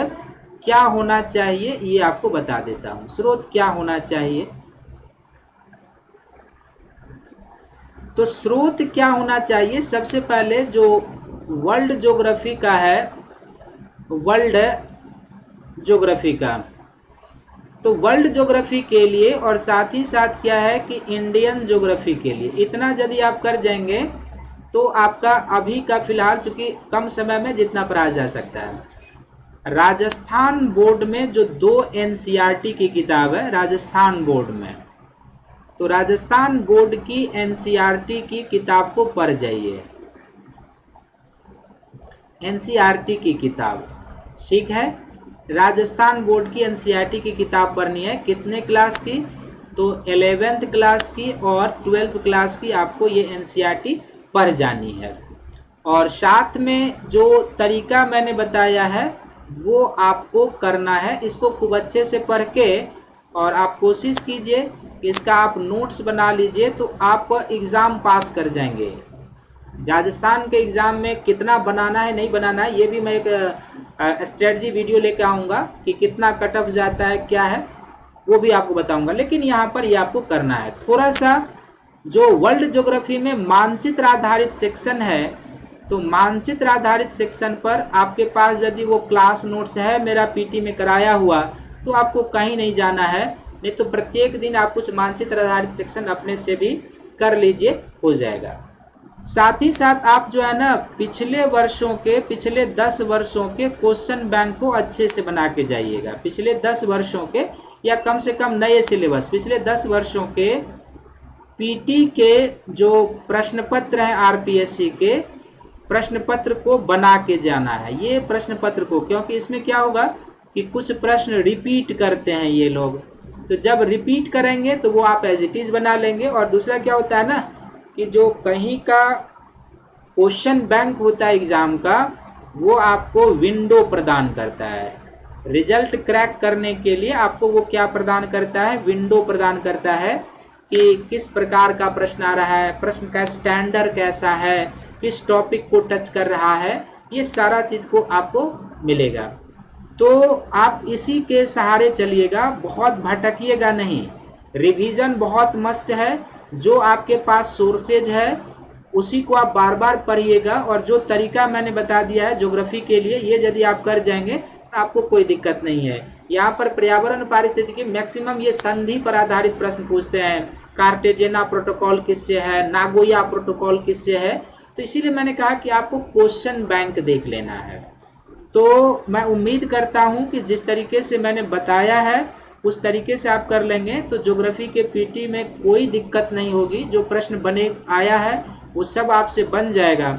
क्या होना चाहिए ये आपको बता देता हूँ। स्रोत क्या होना चाहिए, तो स्रोत क्या होना चाहिए, सबसे पहले जो वर्ल्ड ज्योग्राफी का है, वर्ल्ड ज्योग्राफी का, तो वर्ल्ड ज्योग्राफी के लिए, और साथ ही साथ क्या है कि इंडियन ज्योग्राफी के लिए, इतना यदि आप कर जाएंगे तो आपका अभी का फिलहाल, चूंकि कम समय में जितना पढ़ा जा सकता है। राजस्थान बोर्ड में जो 2 एनसीईआरटी की किताब है राजस्थान बोर्ड में, तो राजस्थान बोर्ड की एनसीईआरटी की किताब को पढ़ जाइए, एनसीईआरटी की किताब, ठीक है। राजस्थान बोर्ड की एनसीईआरटी की किताब पढ़नी है, कितने क्लास की, तो 11th क्लास की और 12th क्लास की आपको ये एनसीईआरटी पढ़ जानी है। और साथ में जो तरीका मैंने बताया है वो आपको करना है, इसको खूब अच्छे से पढ़ के, और आप कोशिश कीजिए इसका आप नोट्स बना लीजिए, तो आप एग्ज़ाम पास कर जाएंगे। राजस्थान के एग्ज़ाम में कितना बनाना है नहीं बनाना है, ये भी मैं एक स्ट्रेटजी वीडियो लेकर आऊँगा कि कितना कट ऑफ जाता है, क्या है वो भी आपको बताऊंगा, लेकिन यहाँ पर ये आपको करना है। थोड़ा सा जो वर्ल्ड ज्योग्राफी में मानचित्र आधारित सेक्शन है, तो मानचित्र आधारित सेक्शन पर आपके पास यदि वो क्लास नोट्स है मेरा पीटी में कराया हुआ, तो आपको कहीं नहीं जाना है, नहीं तो प्रत्येक दिन आप कुछ मानचित्र आधारित सेक्शन अपने से भी कर लीजिए, हो जाएगा। साथ ही साथ आप जो है ना पिछले वर्षों के, पिछले 10 वर्षों के क्वेश्चन बैंक को अच्छे से बना के जाइएगा। पिछले 10 वर्षों के, या कम से कम नए सिलेबस, पिछले 10 वर्षों के पीटी के जो प्रश्न पत्र हैं आरपीएससी के, प्रश्न पत्र को बना के जाना है, ये प्रश्न पत्र को, क्योंकि इसमें क्या होगा कि कुछ प्रश्न रिपीट करते हैं ये लोग, तो जब रिपीट करेंगे तो वो आप एज इट इज बना लेंगे। और दूसरा क्या होता है ना कि जो कहीं का क्वेश्चन बैंक होता है एग्जाम का, वो आपको विंडो प्रदान करता है, रिजल्ट क्रैक करने के लिए आपको वो क्या प्रदान करता है, विंडो प्रदान करता है कि किस प्रकार का प्रश्न आ रहा है, प्रश्न का स्टैंडर्ड कैसा है, किस टॉपिक को टच कर रहा है, ये सारा चीज को आपको मिलेगा। तो आप इसी के सहारे चलिएगा, बहुत भटकिएगा नहीं, रिवीजन बहुत मस्ट है, जो आपके पास सोर्सेज है उसी को आप बार बार पढ़िएगा, और जो तरीका मैंने बता दिया है ज्योग्राफी के लिए, ये यदि आप कर जाएंगे तो आपको कोई दिक्कत नहीं है। यहाँ पर पर्यावरण पारिस्थितिकी मैक्सिमम ये संधि पर आधारित प्रश्न पूछते हैं, कार्टेजेना प्रोटोकॉल किससे है, नागोया प्रोटोकॉल किससे है, तो इसीलिए मैंने कहा कि आपको क्वेश्चन बैंक देख लेना है। तो मैं उम्मीद करता हूं कि जिस तरीके से मैंने बताया है उस तरीके से आप कर लेंगे तो ज्योग्राफी के पीटी में कोई दिक्कत नहीं होगी, जो प्रश्न बने आया है वो सब आपसे बन जाएगा।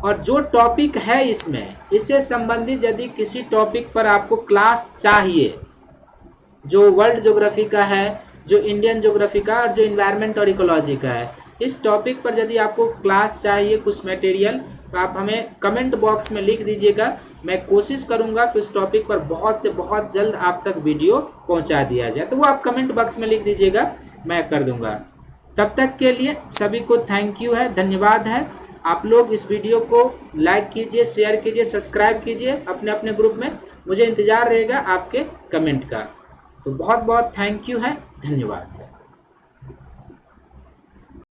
और जो टॉपिक है इसमें, इससे संबंधित यदि किसी टॉपिक पर आपको क्लास चाहिए, जो वर्ल्ड ज्योग्राफी का है, जो इंडियन ज्योग्राफी का, और जो इन्वायरमेंट और इकोलॉजी का है, इस टॉपिक पर यदि आपको क्लास चाहिए, कुछ मटेरियल, तो आप हमें कमेंट बॉक्स में लिख दीजिएगा। मैं कोशिश करूंगा कि उस टॉपिक पर बहुत से बहुत जल्द आप तक वीडियो पहुंचा दिया जाए। तो वो आप कमेंट बॉक्स में लिख दीजिएगा, मैं कर दूंगा। तब तक के लिए सभी को थैंक यू है, धन्यवाद है। आप लोग इस वीडियो को लाइक कीजिए, शेयर कीजिए, सब्सक्राइब कीजिए अपने अपने ग्रुप में। मुझे इंतजार रहेगा आपके कमेंट का। तो बहुत बहुत थैंक यू है, धन्यवाद।